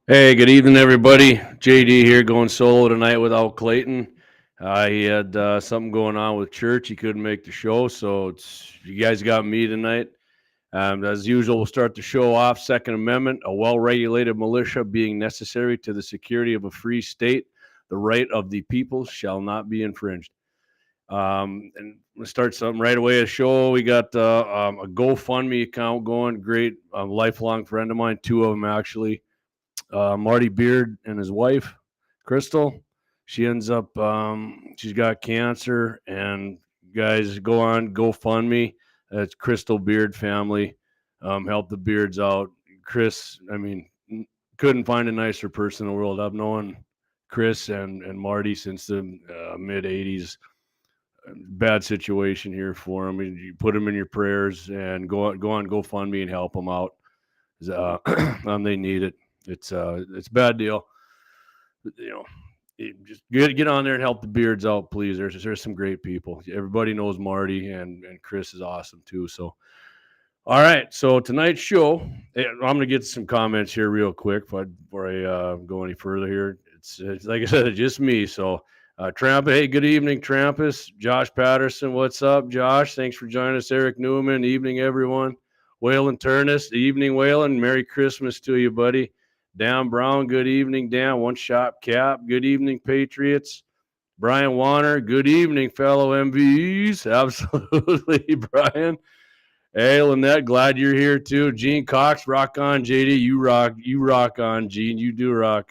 Hey, good evening, everybody. JD here, going solo tonight without Clayton. He had something going on with church. He couldn't make the show, so you guys got me tonight. As usual, we'll start the show off. Second Amendment, a well-regulated militia being necessary to the security of a free state. The right of the people shall not be infringed. And we'll start something right away. A show. We got a GoFundMe account going. Great, lifelong friend of mine. Two of them actually. Marty Beard and his wife, Crystal. She ends up, she's got cancer, and guys, go on GoFundMe. That's Crystal Beard family. Help the Beards out. Chris, I mean, couldn't find a nicer person in the world. I've known Chris and Marty since the mid 80s. Bad situation here for them. You put them in your prayers and go on GoFundMe and help them out. They need it. It's a bad deal. You know, just get on there and help the Beards out, please. There's some great people. Everybody knows Marty, and Chris is awesome too. So, all right. So tonight's show, I'm gonna get some comments here real quick before I go any further here. It's like I said, it's just me. So. Tramp, hey, good evening, Trampus. Josh Patterson, what's up, Josh? Thanks for joining us. Eric Newman, evening, everyone. Waylon Turnus, evening, Waylon. Merry Christmas to you, buddy. Dan Brown, good evening, Dan. One Shop Cap, good evening, Patriots. Brian Warner, good evening, fellow MVEs. Absolutely, Brian. Hey, Lynette, glad you're here too. Gene Cox, rock on, JD. You rock on, Gene. You do rock.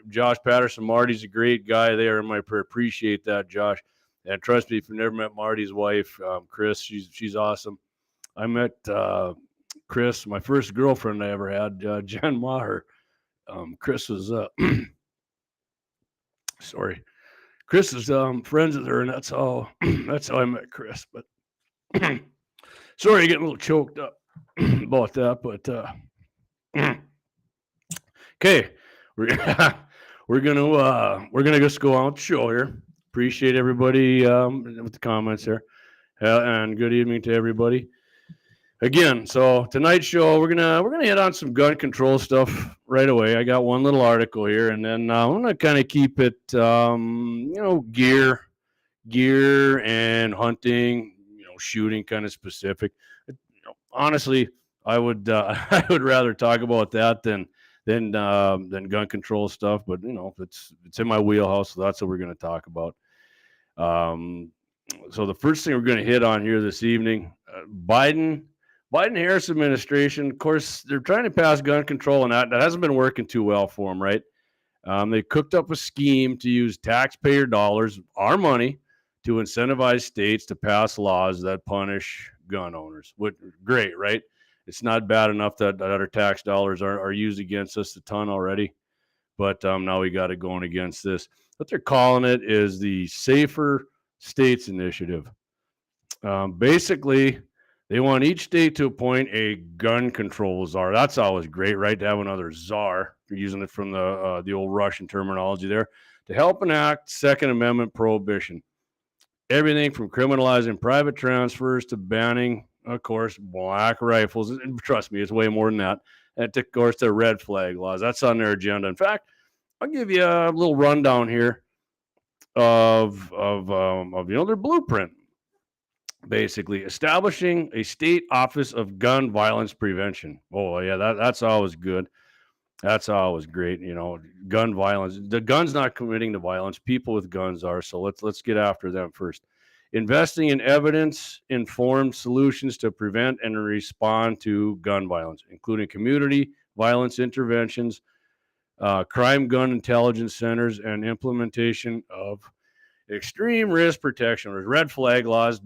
Josh Patterson, Marty's a great guy there in my prayer. Appreciate that, Josh. And trust me, if you've never met Marty's wife, Chris, she's awesome. I met Chris, my first girlfriend I ever had, Jen Maher. Chris was sorry. Chris is friends with her, and that's how I met Chris. But sorry, getting a little choked up about that. But okay, we're gonna just go on with the show here. Appreciate everybody with the comments here, and good evening to everybody. Again, so tonight's show we're gonna hit on some gun control stuff right away. I got one little article here, and then I'm gonna kind of keep it, gear and hunting, shooting kind of specific. Honestly, I would I would rather talk about that than gun control stuff. But it's in my wheelhouse, so that's what we're gonna talk about. So the first thing we're going to hit on here this evening, Biden-Harris administration, of course, they're trying to pass gun control, and that hasn't been working too well for them, right? They cooked up a scheme to use taxpayer dollars, our money, to incentivize states to pass laws that punish gun owners. Great, right? It's not bad enough that our tax dollars are used against us a ton already, but now we got it going against this. What they're calling it is the Safer States Initiative. Basically, they want each state to appoint a gun control czar. That's always great, right? To have another czar. You're using it from the old Russian terminology there, to help enact Second Amendment prohibition. Everything from criminalizing private transfers to banning, of course, black rifles. And trust me, it's way more than that. And of course, the red flag laws. That's on their agenda. In fact, I'll give you a little rundown here of their blueprint. Basically, establishing a state office of gun violence prevention. Oh yeah, that's always good. That's always great. Gun violence. The gun's not committing the violence. People with guns are. So let's get after them first. Investing in evidence-informed solutions to prevent and respond to gun violence, including community violence interventions, crime gun intelligence centers, and implementation of extreme risk protection or red flag laws.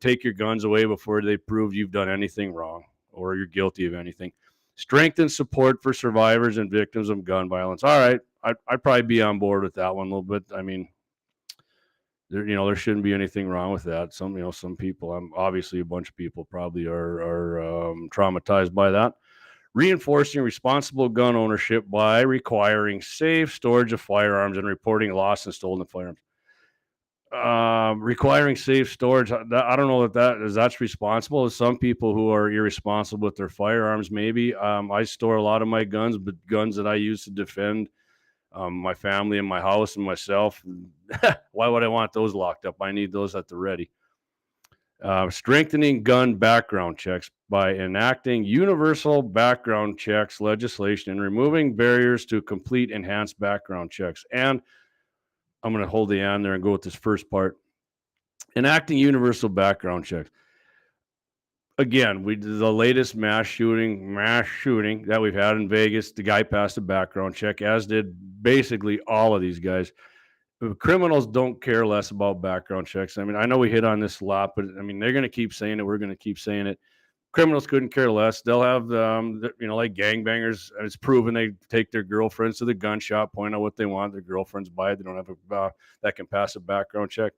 Take your guns away before they prove you've done anything wrong or you're guilty of anything. Strengthen support for survivors and victims of gun violence. All right, I'd probably be on board with that one a little bit. I mean, there shouldn't be anything wrong with that. Some people, obviously a bunch of people probably are traumatized by that. Reinforcing responsible gun ownership by requiring safe storage of firearms and reporting lost and stolen firearms. Requiring safe storage. I don't know if that's responsible. There's some people who are irresponsible with their firearms. Maybe I store a lot of my guns, but guns that I use to defend my family and my house and myself. Why would I want those locked up? I need those at the ready. Strengthening gun background checks by enacting universal background checks legislation and removing barriers to complete enhanced background checks. And I'm going to hold the "and" there and go with this first part. Enacting universal background checks. Again, the latest mass shooting that we've had in Vegas, the guy passed a background check, as did basically all of these guys. Criminals don't care less about background checks. I mean, I know we hit on this a lot, but I mean, they're going to keep saying it. We're going to keep saying it. Criminals couldn't care less. They'll have, like gangbangers. It's proven they take their girlfriends to the gun shop, point out what they want. Their girlfriends buy it. They don't have a that can pass a background check.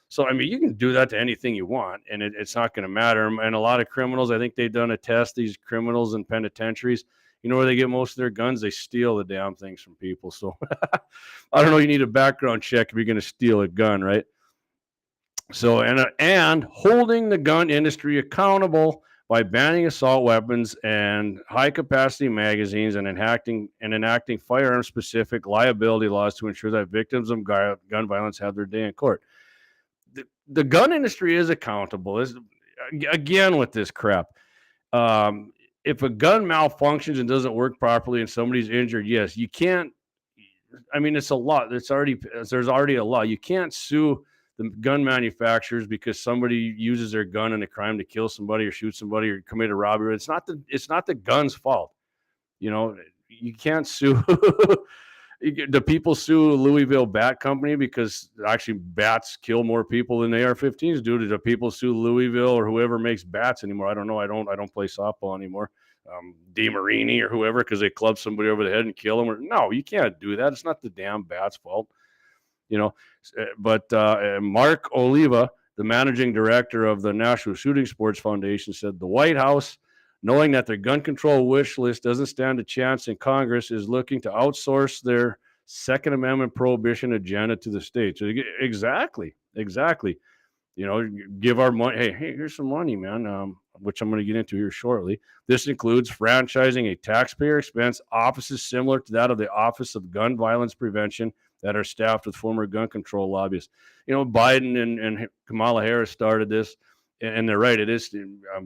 So, I mean, you can do that to anything you want, and it's not going to matter. And a lot of criminals, I think they've done a test, these criminals in penitentiaries, you know where they get most of their guns? They steal the damn things from people. So, I don't know, you need a background check if you're going to steal a gun, right? So, and holding the gun industry accountable by banning assault weapons and high-capacity magazines and enacting firearm-specific liability laws to ensure that victims of gun violence have their day in court. The gun industry is accountable. Again, with this crap, if a gun malfunctions and doesn't work properly and somebody's injured, yes, you can't. I mean, it's a law. There's already a law. You can't sue the gun manufacturers because somebody uses their gun in a crime to kill somebody or shoot somebody or commit a robbery. It's not the gun's fault. You know, you can't sue. Do people sue Louisville Bat Company because actually bats kill more people than AR-15s do? Do people sue Louisville or whoever makes bats anymore? I don't know. I don't play softball anymore. DeMarini or whoever, because they club somebody over the head and kill them. No, you can't do that. It's not the damn bat's fault, you know. But Mark Oliva, the managing director of the National Shooting Sports Foundation, said the White House, knowing that their gun control wish list doesn't stand a chance in Congress, is looking to outsource their Second Amendment prohibition agenda to the states. Exactly. You know, give our money. Hey, here's some money, man, which I'm going to get into here shortly. This includes franchising a taxpayer expense offices similar to that of the Office of Gun Violence Prevention that are staffed with former gun control lobbyists. You know, Biden and Kamala Harris started this, and they're right. It is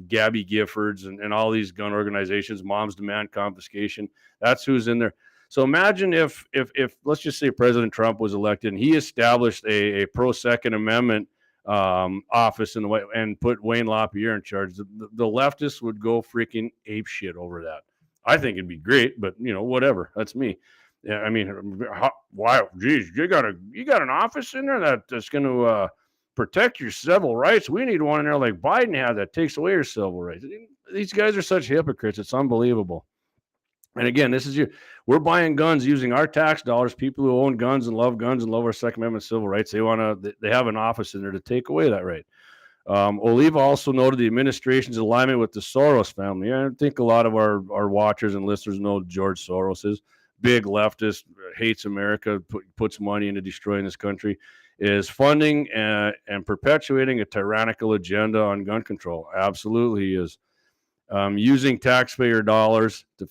Gabby Giffords and all these gun organizations, Moms Demand Confiscation. That's who's in there. So imagine if let's just say President Trump was elected and he established a pro Second Amendment office in the White and put Wayne LaPierre in charge. The leftists would go freaking ape shit over that. I think it'd be great, but you know, whatever. That's me. Yeah, I mean, wow, geez, you got an office in there that's going to protect your civil rights. We need one in there like Biden had that takes away your civil rights. These guys are such hypocrites. It's unbelievable. And again, we're buying guns using our tax dollars. People who own guns and love our Second Amendment civil rights, they have an office in there to take away that right. Oliva also noted the administration's alignment with the Soros family. I think a lot of our watchers and listeners know George Soros is. Big leftist, hates America, puts money into destroying this country, is funding and perpetuating a tyrannical agenda on gun control. Absolutely, he is. Using taxpayer dollars to,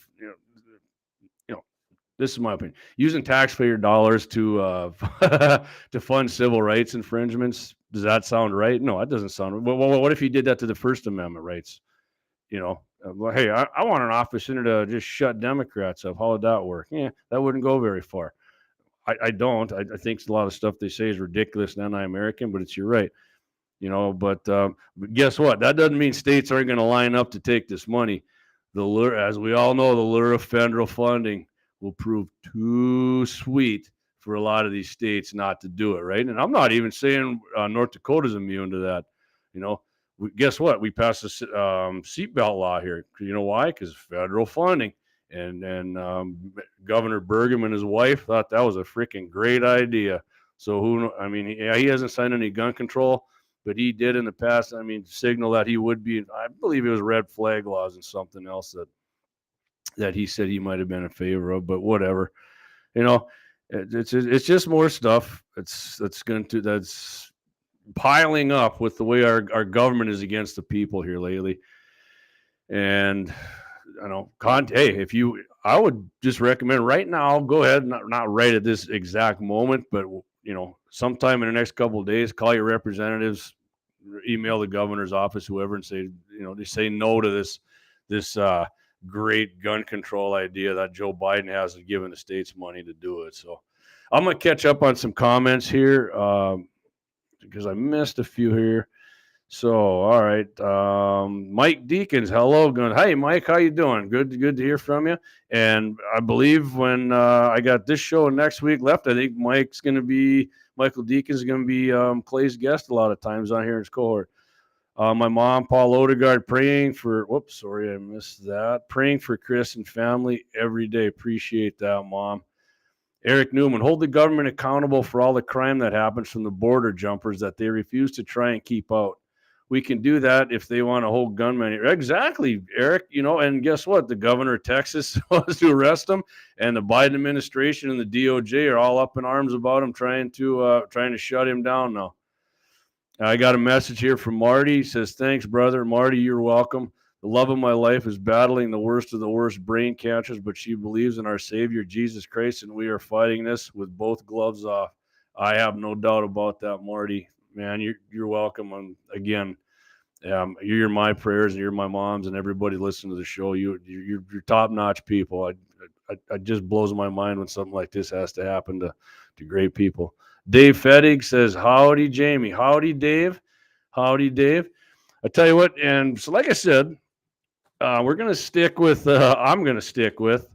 this is my opinion, using taxpayer dollars to to fund civil rights infringements. Does that sound right? No, that doesn't sound right. Well, what if you did that to the First Amendment rights? You know, well, hey, I want an office in there to just shut Democrats up. How would that work? Yeah, that wouldn't go very far. I don't. I think a lot of stuff they say is ridiculous and anti-American, but you're right. You know, but guess what? That doesn't mean states aren't going to line up to take this money. As we all know, the lure of federal funding will prove too sweet for a lot of these states not to do it, right? And I'm not even saying North Dakota's immune to that. You know, guess what? We passed a seatbelt law here. You know why? Because federal funding. And Governor Burgum and his wife thought that was a freaking great idea. So he hasn't signed any gun control, but he did in the past. I mean, signal that he would be. I believe it was red flag laws and something else that he said he might have been in favor of. But whatever, you know, it's just more stuff. That's piling up with the way our government is against the people here lately. And hey, I would just recommend right now, go ahead, not right at this exact moment, but sometime in the next couple of days, call your representatives, email the governor's office, whoever, and say, they say no to this great gun control idea that Joe Biden has of giving the states money to do it. So I'm gonna catch up on some comments here because I missed a few here. So, all right, Mike Deacons, hello, going. Hey, Mike, how you doing? Good to hear from you. And I believe when I got this show next week left, I think Michael Deacons is going to be Clay's guest a lot of times on here in his cohort. My mom, Paul Odegaard, praying for. Whoops, sorry, I missed that. Praying for Chris and family every day. Appreciate that, Mom. Eric Newman, hold the government accountable for all the crime that happens from the border jumpers that they refuse to try and keep out. We can do that if they want to hold gunmen. Exactly, Eric. And guess what? The governor of Texas wants to arrest them, and the Biden administration and the DOJ are all up in arms about him, trying to shut him down now. I got a message here from Marty. He says, thanks, brother. Marty, you're welcome. The love of my life is battling the worst of the worst brain cancers, but she believes in our Savior, Jesus Christ, and we are fighting this with both gloves off. I have no doubt about that, Marty. Man, you're welcome. Again, you're my prayers, and you're my mom's, and everybody listening to the show. You're top-notch people. It just blows my mind when something like this has to happen to great people. Dave Fettig says, howdy, Jamie. Howdy, Dave. Howdy, Dave. I tell you what, and so like I said, we're going to stick with, I'm going to stick with,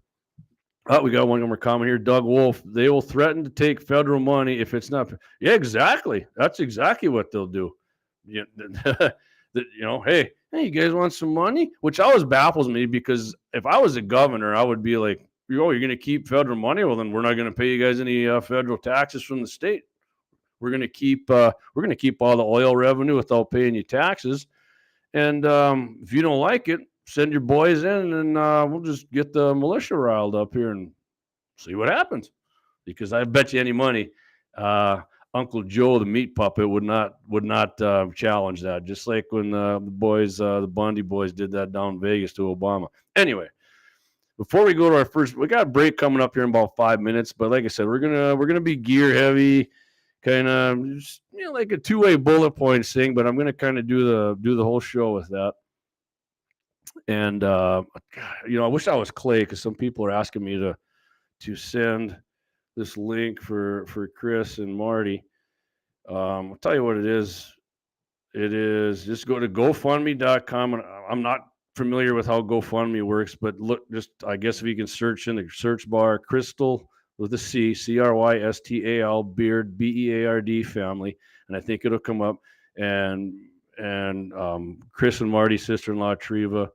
we got one more comment here. Doug Wolf, they will threaten to take federal money if it's not. Yeah, exactly. That's exactly what they'll do. Hey, you guys want some money? Which always baffles me, because if I was a governor, I would be like, you're going to keep federal money? Well, then we're not going to pay you guys any federal taxes from the state. We're going to keep all the oil revenue without paying you taxes. And if you don't like it, send your boys in, and we'll just get the militia riled up here and see what happens. Because I bet you any money, Uncle Joe, the meat puppet, would not challenge that. Just like when the boys, the Bundy boys, did that down in Vegas to Obama. Anyway, before we go to our first, we got a break coming up here in about 5 minutes. But like I said, we're gonna be gear heavy, kind of like a two-way bullet points thing. But I'm gonna kind of do the whole show with that. And I wish I was Clay, because some people are asking me to send this link for Chris and Marty. I'll tell you what it is. It is, just go to GoFundMe.com. And I'm not familiar with how GoFundMe works, but look, I guess if you can search in the search bar, Crystal with a C, Crystal Beard, Beard family, and I think it'll come up. And Chris and Marty's sister-in-law, Treva,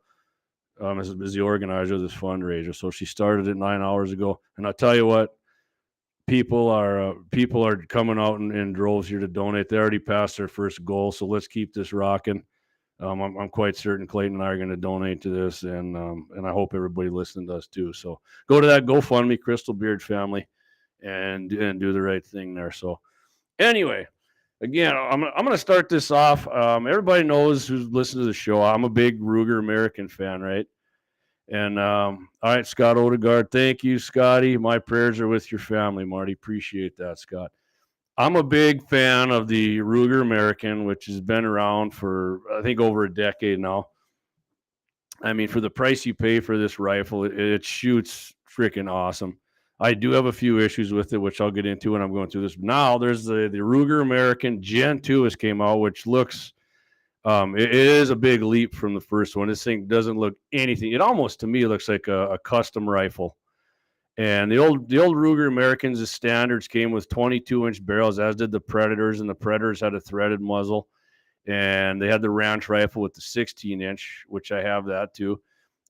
is the organizer of this fundraiser. So she started it 9 hours ago, and I'll tell you what, people are coming out in droves here to donate. They already passed their first goal, so let's keep this rocking. I'm quite certain Clayton and I are going to donate to this, and I hope everybody listening does too. So go to that GoFundMe, Crystal Beard family, and do the right thing there. So anyway, again, I'm going to start this off. Everybody knows who's listened to the show, I'm a big Ruger American fan, right? And all right, Scott Odegaard, thank you, Scotty. My prayers are with your family, Marty. Appreciate that, Scott. I'm a big fan of the Ruger American, which has been around for, I think, over a decade now. I mean, for the price you pay for this rifle, it shoots freaking awesome. I do have a few issues with it, which I'll get into when I'm going through this. Now, there's the Ruger American Gen 2 has came out, which looks, it is a big leap from the first one. This thing doesn't look anything. It almost, to me, looks like a custom rifle. And the old Ruger Americans, the standards came with 22-inch barrels, as did the Predators, and the Predators had a threaded muzzle. And they had the Ranch rifle with the 16-inch, which I have that too.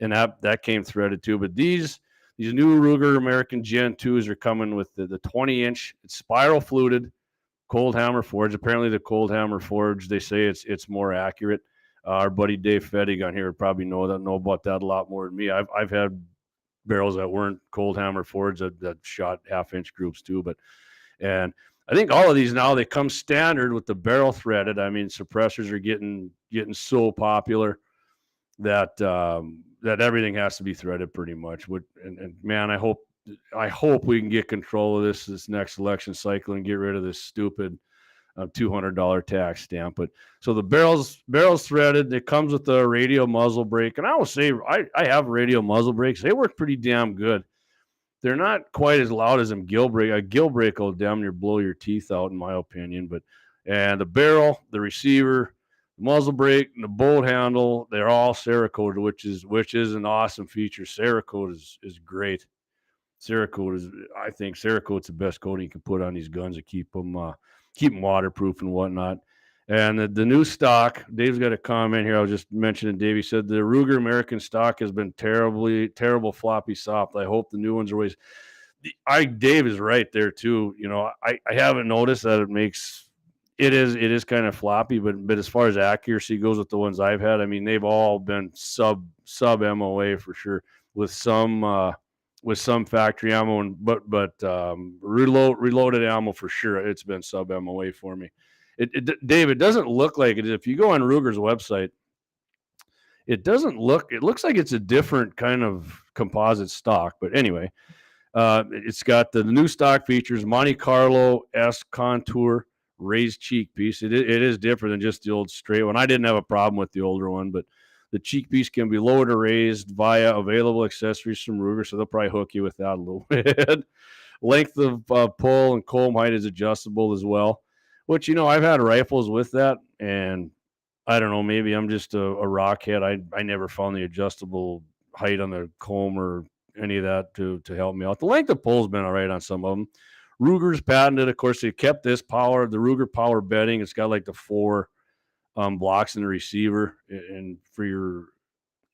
And that came threaded too. But these new Ruger American Gen 2s are coming with the 20-inch. It's spiral fluted, cold hammer forged. Apparently the cold hammer forged, they say it's more accurate. Our buddy Dave Fettig on here would probably know about that a lot more than me. I've had barrels that weren't cold hammer forged that shot half-inch groups too. And I think all of these now, they come standard with the barrel threaded. I mean, suppressors are getting so popular that that everything has to be threaded pretty much. And man, I hope we can get control of this next election cycle and get rid of this stupid $200 tax stamp. But so the barrels threaded. It comes with a radio muzzle brake, and I will say I have radio muzzle brakes. They work pretty damn good. They're not quite as loud as them gill brake. A gill brake will damn near blow your teeth out, in my opinion. But and the barrel, the receiver, the muzzle brake, and the bolt handle, they're all Cerakote, which is an awesome feature. Cerakote is great. I think Cerakote's the best coating you can put on these guns to keep them waterproof and whatnot. And the new stock, Dave's got a comment here. I was just mentioning, Dave, he said the Ruger American stock has been terrible floppy soft. I hope the new ones are always. Dave is right there too. You know, I haven't noticed that it is kind of floppy, but as far as accuracy goes with the ones I've had, I mean, they've all been sub MOA for sure, with some factory ammo, but reloaded ammo for sure. It's been sub MOA for me. Dave, it doesn't look like it. If you go on Ruger's website, it looks like it's a different kind of composite stock. But anyway, it's got the new stock features: Monte Carlo S contour raised cheek piece. It is different than just the old straight one. I didn't have a problem with the older one, but the cheek piece can be lowered or raised via available accessories from Ruger, so they'll probably hook you with that a little bit. Length of pull and comb height is adjustable as well, which, you know, I've had rifles with that, and I don't know, maybe I'm just a rockhead. I never found the adjustable height on the comb or any of that to help me out. The length of pull's been all right on some of them. Ruger's patented, of course, they kept this power, the Ruger power bedding. It's got like the 4 blocks in the receiver, and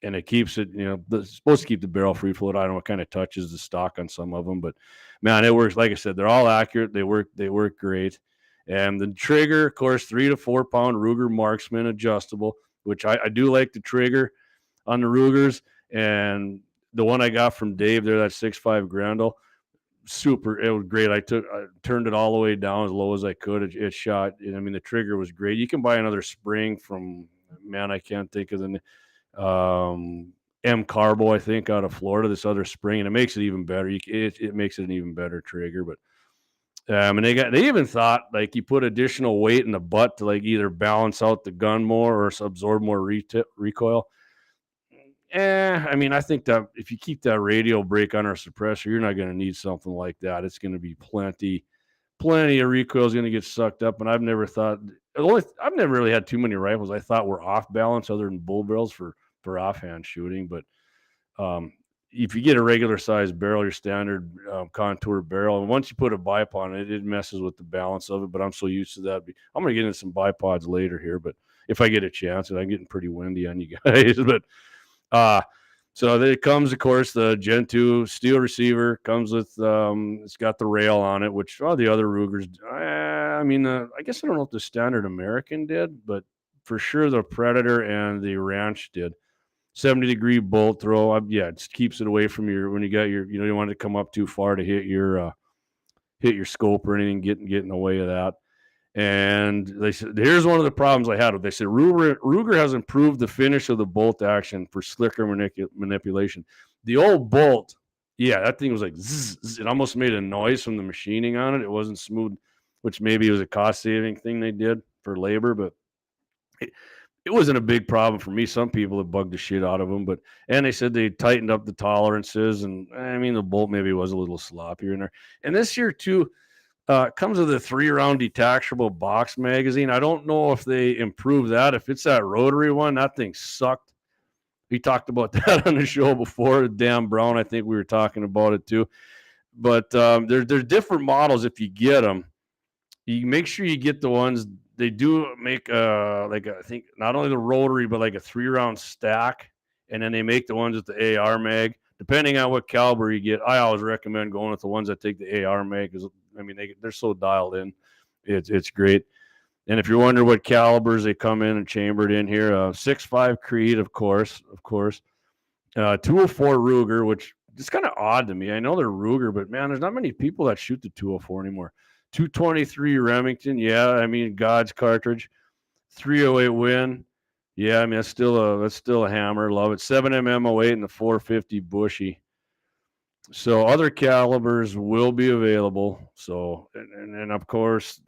it keeps it, you know, it's supposed to keep the barrel free float. I don't know what kind of touches the stock on some of them, but man, it works. Like I said, they're all accurate. They work great. And the trigger, of course, 3 to 4 pound Ruger Marksman adjustable, which I do like the trigger on the Rugers. And the one I got from Dave there, that 6.5 Grendel, super, it was great. I turned it all the way down as low as I could. It shot. I mean, the trigger was great. You can buy another spring from, man, I can't think of the M Carbo, I think, out of Florida, this other spring, and it makes it even better. It makes it an even better trigger. But and they even thought, like, you put additional weight in the butt to, like, either balance out the gun more or absorb more recoil. I mean, I think that if you keep that radio brake on our suppressor, you're not going to need something like that. It's going to be plenty of recoil is going to get sucked up. And I've never really had too many rifles I thought were off balance other than bull barrels for offhand shooting. But if you get a regular size barrel, your standard contour barrel, and once you put a bipod on it, it messes with the balance of it. But I'm so used to that. I'm going to get into some bipods later here, but if I get a chance, and I'm getting pretty windy on you guys, but so it comes, of course, the Gen 2 steel receiver comes with, it's got the rail on it, which all the other Rugers, I mean, I guess I don't know if the standard American did, but for sure the Predator and the Ranch did. 70-degree bolt throw. It just keeps it away from when you got you don't want it to come up too far to hit your scope or anything, getting in the way of that. And they said, here's one of the problems I had with it. They said Ruger has improved the finish of the bolt action for slicker manipulation. The old bolt, that thing was like zzz, it almost made a noise from the machining on it. It wasn't smooth, which maybe it was a cost-saving thing they did for labor, but it wasn't a big problem for me. Some people have bugged the shit out of them, and they said they tightened up the tolerances, and I mean, the bolt maybe was a little sloppier in there. And this year too, it comes with a 3-round detachable box magazine. I don't know if they improved that. If it's that rotary one, that thing sucked. We talked about that on the show before. Dan Brown, I think we were talking about it too. But there's different models. If you get them, you make sure you get the ones. They do make I think not only the rotary, but like a 3-round stack, and then they make the ones with the AR mag. Depending on what caliber you get, I always recommend going with the ones that take the AR mag, because I mean they're so dialed in. It's great. And if you're wondering what calibers they come in and chambered in here, 6.5 Creed, of course, 204 Ruger, which is kind of odd to me. I know they're Ruger, but man, there's not many people that shoot the 204 anymore. 223 Remington. Yeah, I mean, God's cartridge. 308 Win. Yeah, I mean, that's still a hammer. Love it. 7mm 08 and the 450 Bushy. So other calibers will be available. So, and of course,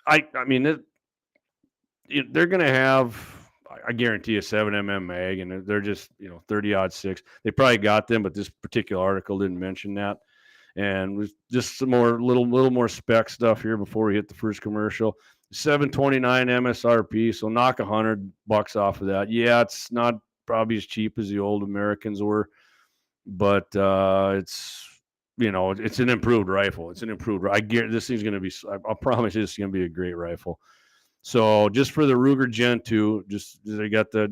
I mean, they're going to have, I guarantee, a 7mm mag, and they're just 30-06. They probably got them, but this particular article didn't mention that. And with just some more little more spec stuff here before we hit the first commercial. $729 MSRP, so knock $100 off of that. Yeah, it's not probably as cheap as the old Americans were, but it's it's an improved rifle. It's an improved. I guarantee this thing's going to be. I promise you, this is going to be a great rifle. So just for the Ruger Gen 2, they got they're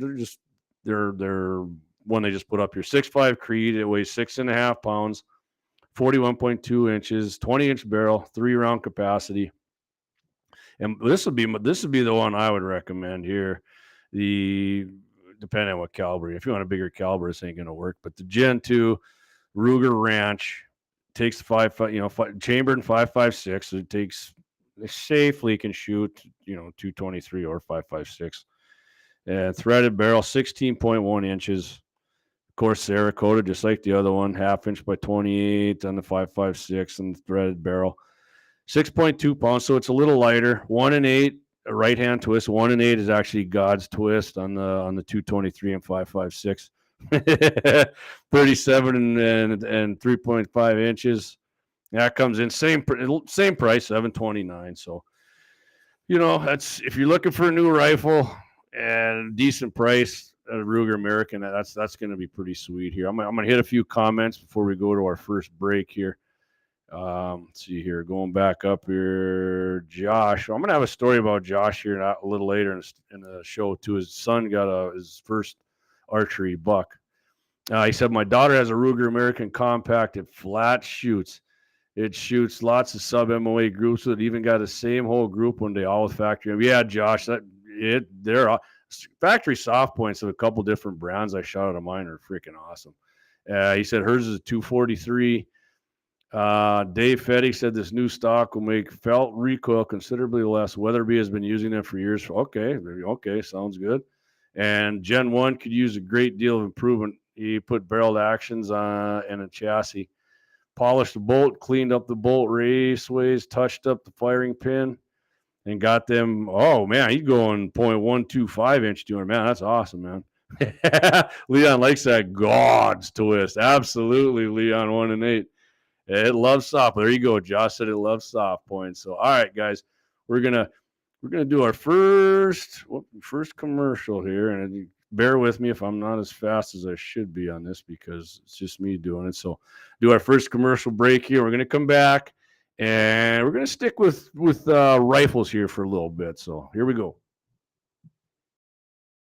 one they just put up here. 6.5 Creed. It weighs 6.5 pounds. 41.2 inches, 20-inch barrel, 3-round capacity. And this would be the one I would recommend here. Depending on what caliber. If you want a bigger caliber, this ain't gonna work. But the Gen 2 Ruger Ranch takes the 5.5, chambered in 5.56, so it safely can shoot 223 or 5.56. And threaded barrel, 16.1 inches. Of course, Dakota, just like the other one, 1/2 inch by 28 on the 5.56 and the threaded barrel. 6.2 pounds, so it's a little lighter. 1 and 8, a right hand twist. 1 and 8 is actually God's twist on the 223 and 5.56. 37 and 3.5 inches. That comes in same price, $729. So that's, if you're looking for a new rifle and decent price, a Ruger American, that's going to be pretty sweet here. I'm gonna hit a few comments before we go to our first break here. Let's see here, going back up here, Josh. I'm gonna have a story about Josh here a little later in the show too. His son got his first archery buck. He said, my daughter has a Ruger American compact. It flat shoots. It shoots lots of sub MOA groups. So it even got the same whole group one day, all with factory. Yeah, Josh, they're factory soft points of a couple different brands I shot out of mine are freaking awesome. He said hers is a 243. Dave Fetty said this new stock will make felt recoil considerably less. Weatherby has been using them for years. Okay, sounds good. And Gen 1 could use a great deal of improvement. He put barreled actions in a chassis. Polished the bolt, cleaned up the bolt raceways, touched up the firing pin, and got them. Oh man, he's going 0.125 inch to him. Man, that's awesome, man. Leon likes that God's twist. Absolutely, Leon 1 and 8. It loves soft. There you go. Josh said it loves soft points. So all right, guys, we're gonna do our first commercial here, and bear with me if I'm not as fast as I should be on this because it's just me doing it. So do our first commercial break here. We're gonna come back. And we're going to stick with rifles here for a little bit. So here we go.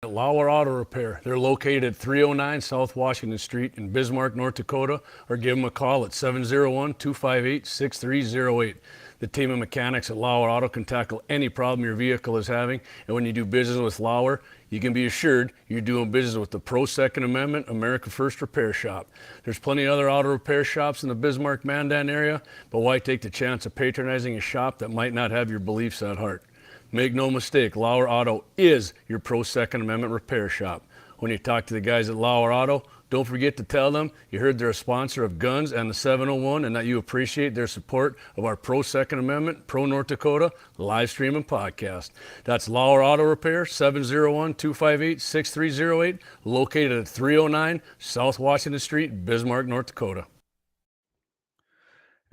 Lauer Auto Repair. They're located at 309 South Washington Street in Bismarck, North Dakota, or give them a call at 701-258-6308. The team of mechanics at Lauer Auto can tackle any problem your vehicle is having. And when you do business with Lauer, you can be assured you're doing business with the Pro Second Amendment America First Repair Shop. There's plenty of other auto repair shops in the Bismarck-Mandan area, but why take the chance of patronizing a shop that might not have your beliefs at heart? Make no mistake, Lauer Auto is your Pro Second Amendment repair shop. When you talk to the guys at Lauer Auto, don't forget to tell them you heard they're a sponsor of Guns and the 701 and that you appreciate their support of our Pro Second Amendment, Pro North Dakota live stream and podcast. That's Lauer Auto Repair, 701-258-6308, located at 309 South Washington Street, Bismarck, North Dakota.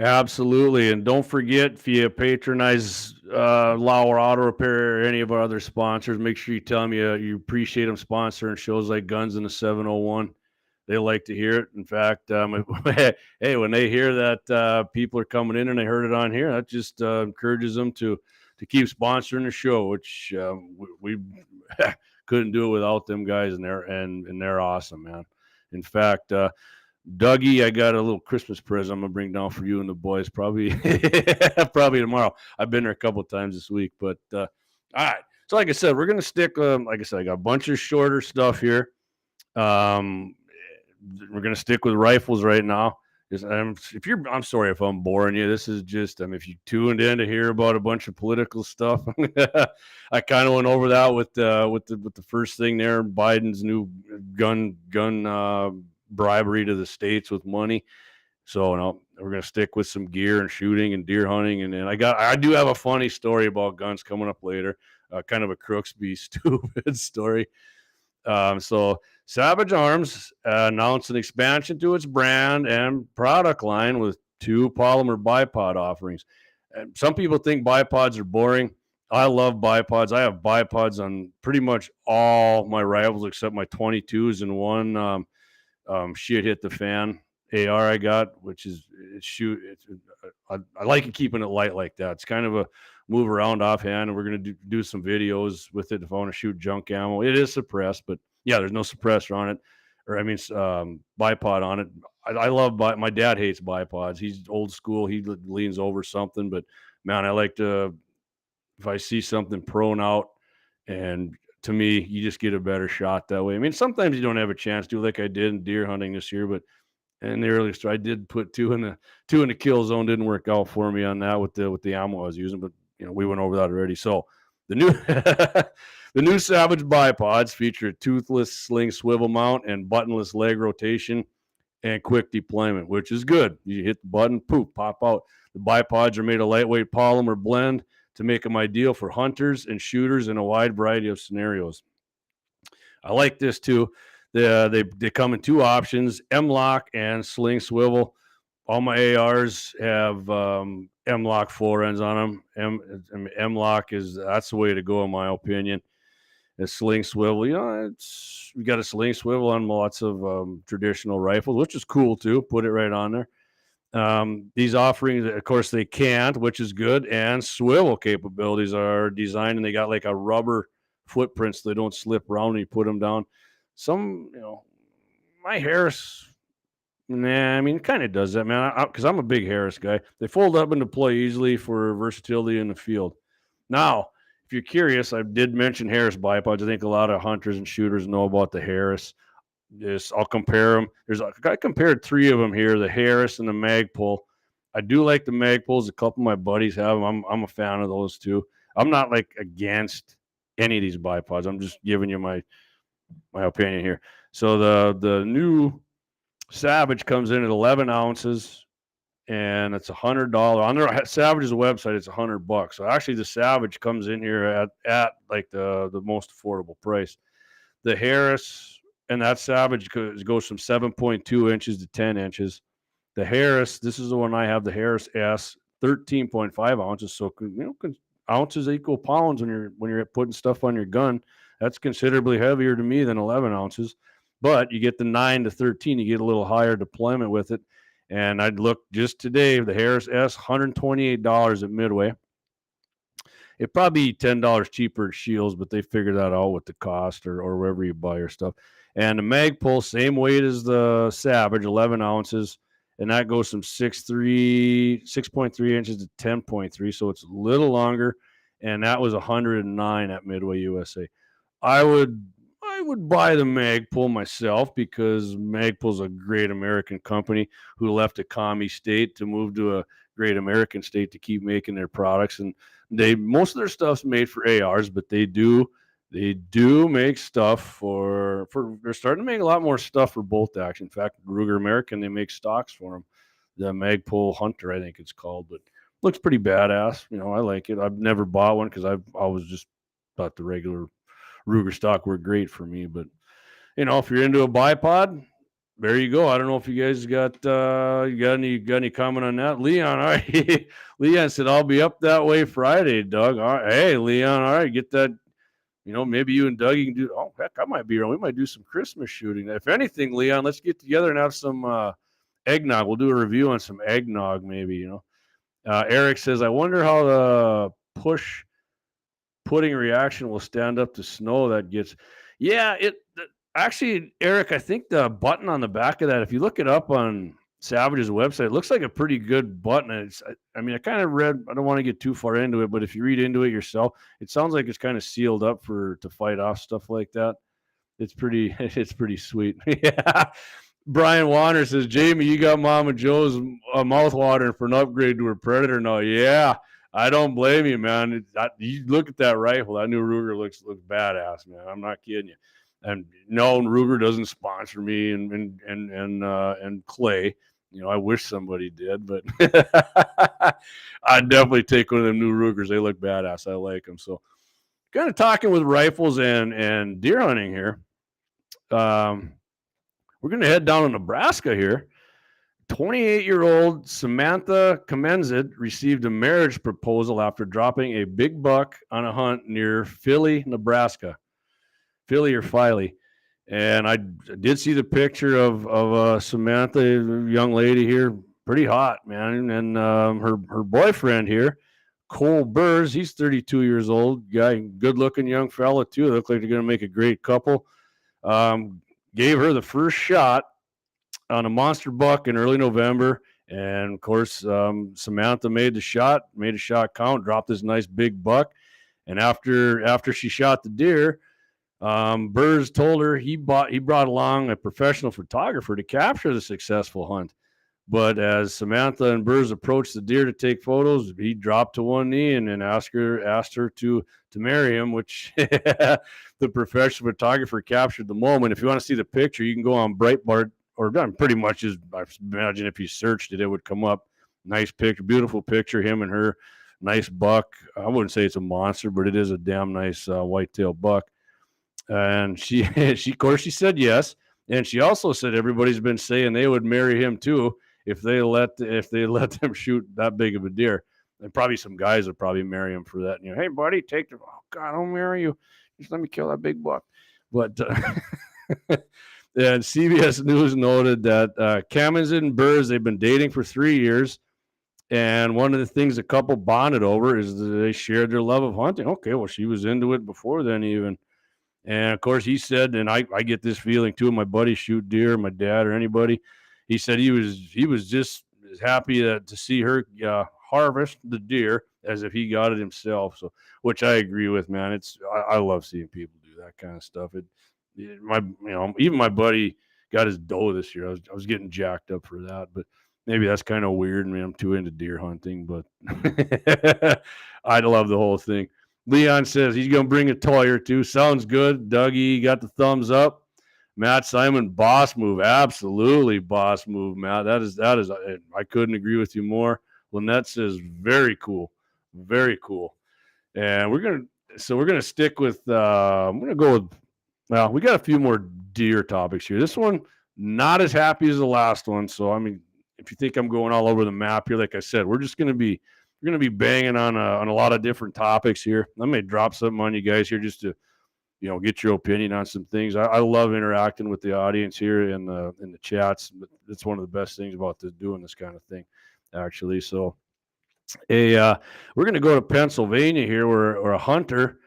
Absolutely. And don't forget, if you patronize Lauer Auto Repair or any of our other sponsors, make sure you tell them you appreciate them sponsoring shows like Guns and the 701. They like to hear it. In fact, hey, when they hear that people are coming in and they heard it on here, that just encourages them to keep sponsoring the show, which we couldn't do it without them guys, and they're awesome, man. In fact, Dougie, I got a little Christmas present I'm gonna bring down for you and the boys probably tomorrow. I've been there a couple of times this week, but all right. So like I said, we're gonna stick. Like I said, I got a bunch of shorter stuff here. We're gonna stick with rifles right now. I'm sorry if I'm boring you. This is just, if you tuned in to hear about a bunch of political stuff, I kind of went over that with the first thing there, Biden's new gun bribery to the states with money. So no, we're gonna stick with some gear and shooting and deer hunting, and then I do have a funny story about guns coming up later, kind of a Crooksby stupid story. So Savage Arms announced an expansion to its brand and product line with 2 polymer bipod offerings. And some people think bipods are boring. I love bipods. I have bipods on pretty much all my rifles except my 22s and one shit hit the fan AR I got, which is I like it keeping it light like that. It's kind of a move around offhand, and we're gonna do some videos with it if I want to shoot junk ammo. It is suppressed, but yeah, there's no suppressor on it, or bipod on it. I love my dad hates bipods. He's old school. He leans over something, but man, I like to, if I see something prone out, and to me, you just get a better shot that way. I mean, sometimes you don't have a chance to, like I did in deer hunting this year, but in the earlier story, I did put two in the kill zone. Didn't work out for me on that with the ammo I was using, but we went over that already. So the new the new Savage bipods feature a toothless sling swivel mount and buttonless leg rotation and quick deployment, which is good. You hit the button, poof, pop out. The bipods are made of lightweight polymer blend to make them ideal for hunters and shooters in a wide variety of scenarios. I like this too. They come in 2 options: M-lock and sling swivel. All my ARs have M-lock forends on them. M-lock that's the way to go in my opinion. A sling swivel, we got a sling swivel on lots of traditional rifles, which is cool too. Put it right on there. These offerings, of course, they can't, which is good, and swivel capabilities are designed, and they got like a rubber footprints so they don't slip around when you put them down. Some, my Harris, it kind of does that, man, because I'm a big Harris guy. They fold up and deploy easily for versatility in the field. Now, if you're curious, I did mention Harris bipods. I think a lot of hunters and shooters know about the Harris. I'll compare them. I compared 3 of them here: the Harris and the Magpul. I do like the Magpuls. A couple of my buddies have them. I'm a fan of those too. I'm not like against any of these bipods. I'm just giving you my opinion here. So the new Savage comes in at 11 ounces, and it's $100 on their Savage's website. It's $100. So actually, the Savage comes in here at like the most affordable price. The Harris and that Savage goes from 7.2 inches to 10 inches. The Harris, this is the one I have, the Harris S, 13.5 ounces. So ounces equal pounds when you're putting stuff on your gun. That's considerably heavier to me than 11 ounces. But you get the 9 to 13, you get a little higher deployment with it. And I'd look just today, the Harris S, $128 at Midway. It'd probably be $10 cheaper at Shields, but they figure that out with the cost or wherever you buy your stuff. And the Magpul, same weight as the Savage, 11 ounces. And that goes from 6.3 inches to 10.3. So it's a little longer. And that was $109 at Midway USA. I would buy the Magpul myself because Magpul's a great American company who left a commie state to move to a great American state to keep making their products. And most of their stuff's made for ARs, but they do make stuff for they're starting to make a lot more stuff for bolt action. In fact, Ruger American, they make stocks for them. The Magpul Hunter, I think it's called, but looks pretty badass. I like it. I've never bought one because I've always just thought the regular Ruger stock were great for me. But if you're into a bipod, there you go. I don't know if you guys got any comment on that. Leon, all right. Leon said, I'll be up that way Friday, Doug. All right. Hey, Leon, all right, get that. Maybe you and Doug, you can do. Oh, heck, I might be around. We might do some Christmas shooting. If anything, Leon, let's get together and have some eggnog. We'll do a review on some eggnog, maybe. Eric says, I wonder how the pudding reaction will stand up to snow that gets. Yeah, actually, Eric, I think the button on the back of that, if you look it up on Savage's website, it looks like a pretty good button. I kind of read, I don't want to get too far into it, but if you read into it yourself, it sounds like it's kind of sealed up to fight off stuff like that. It's pretty sweet. Yeah. Brian Warner says, Jamie, you got Mama Joe's mouth watering for an upgrade to her Predator now. Yeah, I don't blame you, man. You look at that rifle. That new Ruger looks badass, man. I'm not kidding you. And no, Ruger doesn't sponsor me and Clay. You know, I wish somebody did, but I'd definitely take one of them new Rugers. They look badass. I like them. So, kind of talking with rifles and deer hunting here. We're going to head down to Nebraska here. 28-year-old Samantha Comenzid received a marriage proposal after dropping a big buck on a hunt near Philly, Nebraska. Philly or Filey. And I did see the picture of Samantha, a young lady here, pretty hot, man. And her boyfriend here, Cole Burrs, he's 32 years old, guy, good-looking young fella too. They look like they're going to make a great couple. Gave her the first shot on a monster buck in early November. And of course, Samantha made a shot count, dropped this nice big buck. And after she shot the deer, Burrs told her he brought along a professional photographer to capture the successful hunt. But as Samantha and Burrs approached the deer to take photos, he dropped to one knee and asked her to marry him, which the professional photographer captured the moment. If you want to see the picture, you can go on Breitbart, or pretty much as I imagine if you searched it, it would come up. Nice picture, beautiful picture, him and her, nice buck. I wouldn't say it's a monster, but it is a damn nice whitetail buck. And she of course she said yes, and she also said everybody's been saying they would marry him too if they let them shoot that big of a deer. And probably some guys would probably marry him for that. You know, hey buddy, take the God, I'll marry you. Just let me kill that big buck. But and CBS News noted that Comenzid and Burrs, they've been dating for 3 years. And one of the things the couple bonded over is that they shared their love of hunting. Okay, well, she was into it before then even. And of course, he said, and I get this feeling too. My buddies shoot deer, my dad or anybody. He said he was just as happy to see her harvest the deer as if he got it himself. So, which I agree with, man. I love seeing people do that kind of stuff. Even my buddy got his doe this year. I was getting jacked up for that, but maybe that's kind of weird. I mean, I'm too into deer hunting, but I love the whole thing. Leon says he's going to bring a toy or two. Sounds good. Dougie got the thumbs up. Matt Simon, boss move. Absolutely boss move, Matt. That is. I couldn't agree with you more. Lynette says very cool. Very cool. And we're going to stick with, I'm going to go with, well, we got a few more deer topics here. This one, not as happy as the last one. So, I mean, if you think I'm going all over the map here, like I said, we're going to be banging on a lot of different topics here. I may drop something on you guys here just to, get your opinion on some things. I love interacting with the audience here in the chats. But it's one of the best things about doing this kind of thing, actually. So, we're going to go to Pennsylvania here, where a hunter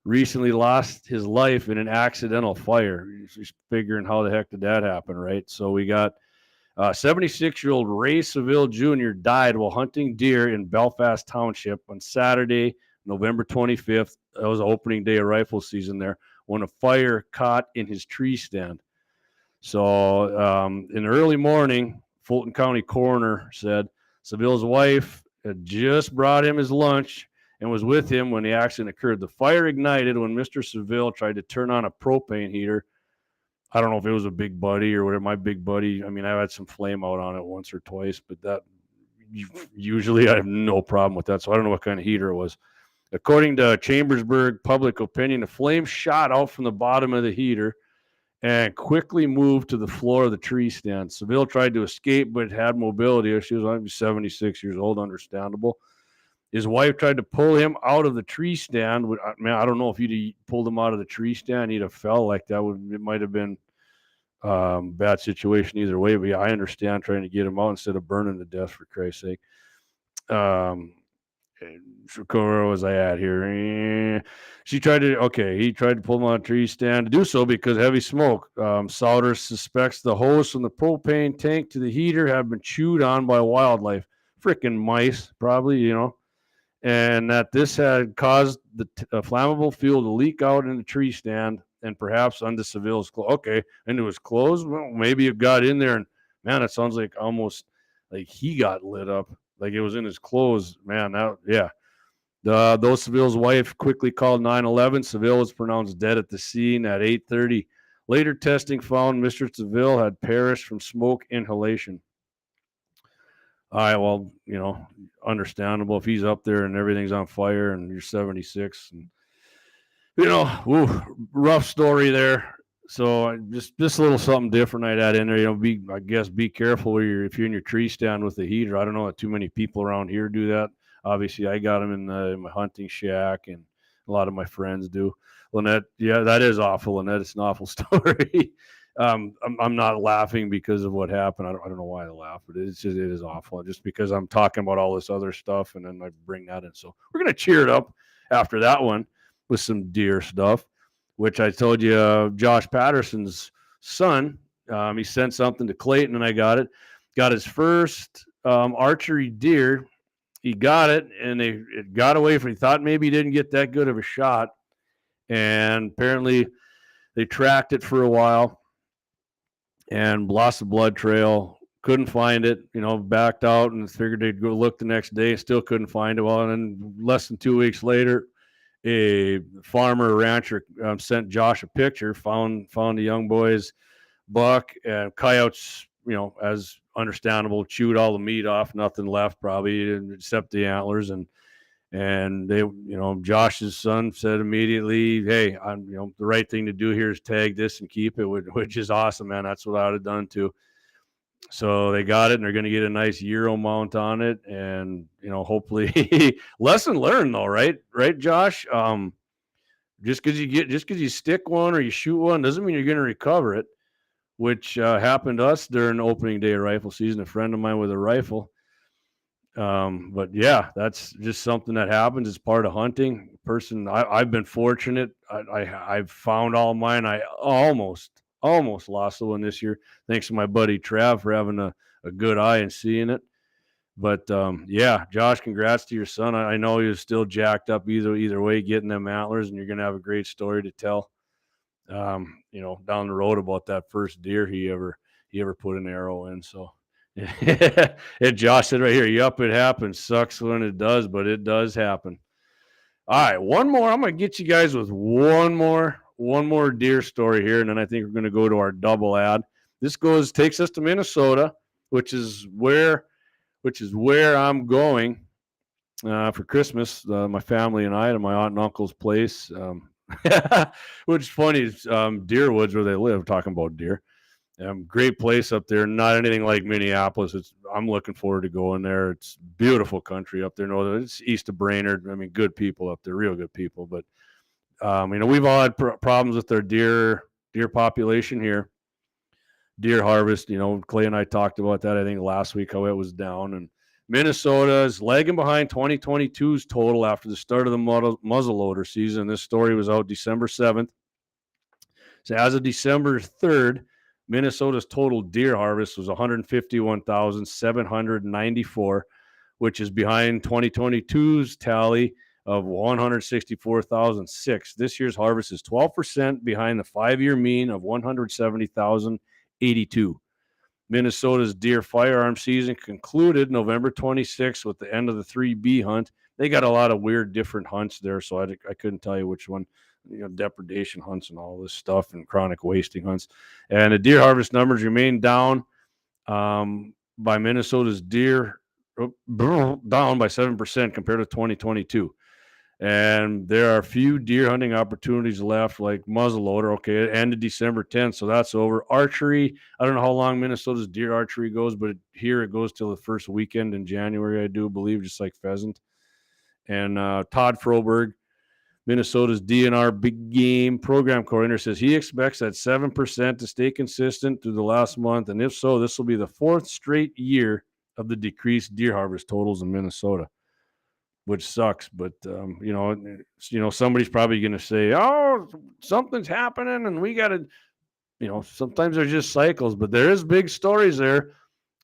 recently lost his life in an accidental fire. Just figuring how the heck did that happen, right? So we got 76-year-old Ray Seville Jr. died while hunting deer in Belfast Township on Saturday, November 25th. That was the opening day of rifle season there, when a fire caught in his tree stand. So in the early morning, Fulton County coroner said Seville's wife had just brought him his lunch and was with him when the accident occurred. The fire ignited when Mr. Seville tried to turn on a propane heater. I don't know if it was a Big Buddy or whatever. My Big Buddy, I mean, I've had some flame out on it once or twice, but that usually I have no problem with that. So I don't know what kind of heater it was. According to Chambersburg Public Opinion, the flame shot out from the bottom of the heater and quickly moved to the floor of the tree stand. Seville tried to escape, but had mobility issues. I'm 76 years old, understandable. His wife tried to pull him out of the tree stand. Man, I don't know if you'd pulled him out of the tree stand, he'd have fell like that. It might have been bad situation either way. But yeah, I understand trying to get him out instead of burning to death, for Christ's sake. Where was I at here? He tried to pull him out of the tree stand to do so because heavy smoke. Sauter suspects the hose from the propane tank to the heater have been chewed on by wildlife. Freaking mice, probably, and that this had caused the flammable fuel to leak out in the tree stand. and perhaps under Seville's clothes. Okay, into his clothes. Well, maybe it got in there, and man, it sounds like almost like he got lit up, like it was in his clothes. Man, yeah. Though Seville's wife quickly called 911, Seville was pronounced dead at the scene at 8:30. Later testing found Mr. Seville had perished from smoke inhalation. All right, well, understandable if he's up there and everything's on fire and you're 76, and rough story there. So just a little something different I'd add in there. Be careful if you're in your tree stand with the heater. I don't know that too many people around here do that. Obviously, I got them in my hunting shack, and a lot of my friends do. Lynette, yeah, that is awful, Lynette. It's an awful story. I'm not laughing because of what happened. I don't know why I laugh, but it is awful. Just because I'm talking about all this other stuff, and then I bring that in. So we're gonna cheer it up after that one with some deer stuff, which I told you, Josh Patterson's son, he sent something to Clayton, and I got it. Got his first archery deer. He got it, and it got away from. He thought maybe he didn't get that good of a shot, and apparently they tracked it for a while and lost the blood trail. Couldn't find it, backed out and figured they'd go look the next day. Still couldn't find it. Well, and then less than 2 weeks later, a farmer rancher sent Josh a picture, found the young boy's buck, and coyotes, as understandable, chewed all the meat off, nothing left probably except the antlers. And they, Josh's son said immediately, hey, the right thing to do here is tag this and keep it, which is awesome, man. That's what I would have done too. So they got it, and they're going to get a nice Euro mount on it, and hopefully, lesson learned though, right, Josh? Just because you stick one or you shoot one doesn't mean you're going to recover it, which happened to us during opening day of rifle season. A friend of mine with a rifle. But yeah, that's just something that happens. It's part of hunting. I've been fortunate. I've found all mine. I almost lost the one this year, thanks to my buddy Trav for having a good eye and seeing it. But yeah, Josh, congrats to your son. I know he was still jacked up either way, getting them antlers, and you're gonna have a great story to tell. Down the road about that first deer he ever put an arrow in. So. And Josh said right here, yup, it happens. Sucks when it does, but it does happen. All right, one more. I'm gonna get you guys with one more deer story here, and then I think we're gonna go to our double ad. This takes us to Minnesota, which is where I'm going for Christmas. My family and I, to my aunt and uncle's place. Which is funny. Deer Woods, where they live. Talking about deer. Great place up there. Not anything like Minneapolis. I'm looking forward to going there. It's beautiful country up there. It's east of Brainerd. I mean, good people up there, real good people. But we've all had problems with their deer population here. Deer harvest. Clay and I talked about that, I think, last week, how it was down. And Minnesota is lagging behind 2022's total after the start of the muzzleloader season. This story was out December 7th. So as of December 3rd, Minnesota's total deer harvest was 151,794, which is behind 2022's tally of 164,006. This year's harvest is 12% behind the 5-year mean of 170,082. Minnesota's deer firearm season concluded November 26th with the end of the 3B hunt. They got a lot of weird different hunts there, so I couldn't tell you which one. Depredation hunts and all this stuff, and chronic wasting hunts. And the deer harvest numbers remain down by Minnesota's deer, down by 7% compared to 2022. And there are few deer hunting opportunities left, like muzzleloader. Okay, it ended December 10th, so that's over. Archery, I don't know how long Minnesota's deer archery goes, but here it goes till the first weekend in January, I do believe, just like pheasant. And Todd Froberg, Minnesota's DNR Big Game Program Coordinator, says he expects that 7% to stay consistent through the last month, and if so, this will be the 4th straight year of the decreased deer harvest totals in Minnesota, which sucks. But somebody's probably going to say, "Oh, something's happening, and we got to," sometimes they're just cycles, but there is big stories there.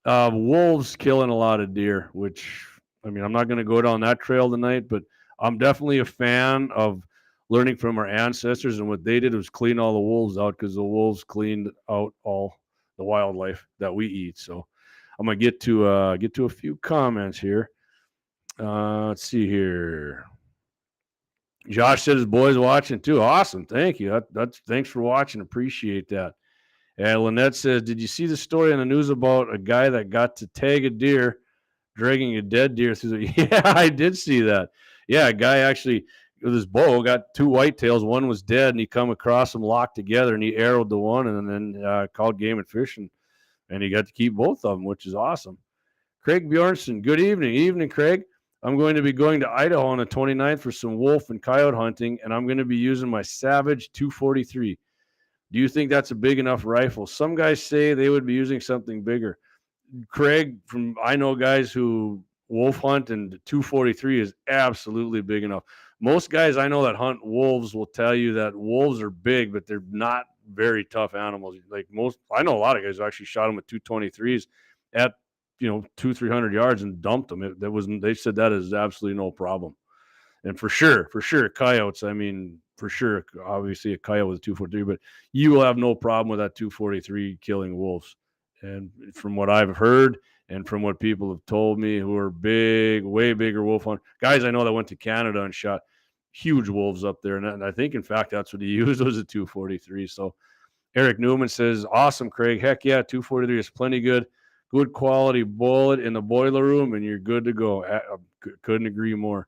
Wolves killing a lot of deer, which I'm not going to go down that trail tonight, but I'm definitely a fan of learning from our ancestors, and what they did was clean all the wolves out because the wolves cleaned out all the wildlife that we eat. So I'm gonna get to a few comments here. Let's see here. Josh said his boys watching too. Awesome, thank you. That's thanks for watching. Appreciate that. And Lynette says, did you see the story on the news about a guy that got to tag a deer, dragging a dead deer through the? Yeah, I did see that. Yeah, a guy actually with his bow got two whitetails. One was dead, and he come across them locked together, and he arrowed the one, and then called Game and Fish, and he got to keep both of them, which is awesome. Craig Bjornson, good evening. Evening, Craig. I'm going to be going to Idaho on the 29th for some wolf and coyote hunting, and I'm going to be using my Savage 243. Do you think that's a big enough rifle? Some guys say they would be using something bigger. Craig, I know guys who wolf hunt, and the 243 is absolutely big enough. Most guys I know that hunt wolves will tell you that wolves are big, but they're not very tough animals. Like I know a lot of guys who actually shot them with 223s at 200-300 yards and dumped them. They said that is absolutely no problem. And for sure, coyotes, I mean, for sure, obviously a coyote with a 243, but you will have no problem with that 243 killing wolves. And from what I've heard and from what people have told me who are big, way bigger wolf hunters, guys I know that went to Canada and shot huge wolves up there. And I think, in fact, that's what he used was a 243. So Eric Newman says, awesome, Craig. Heck yeah, 243 is plenty good. Good quality bullet in the boiler room, and you're good to go. Couldn't agree more.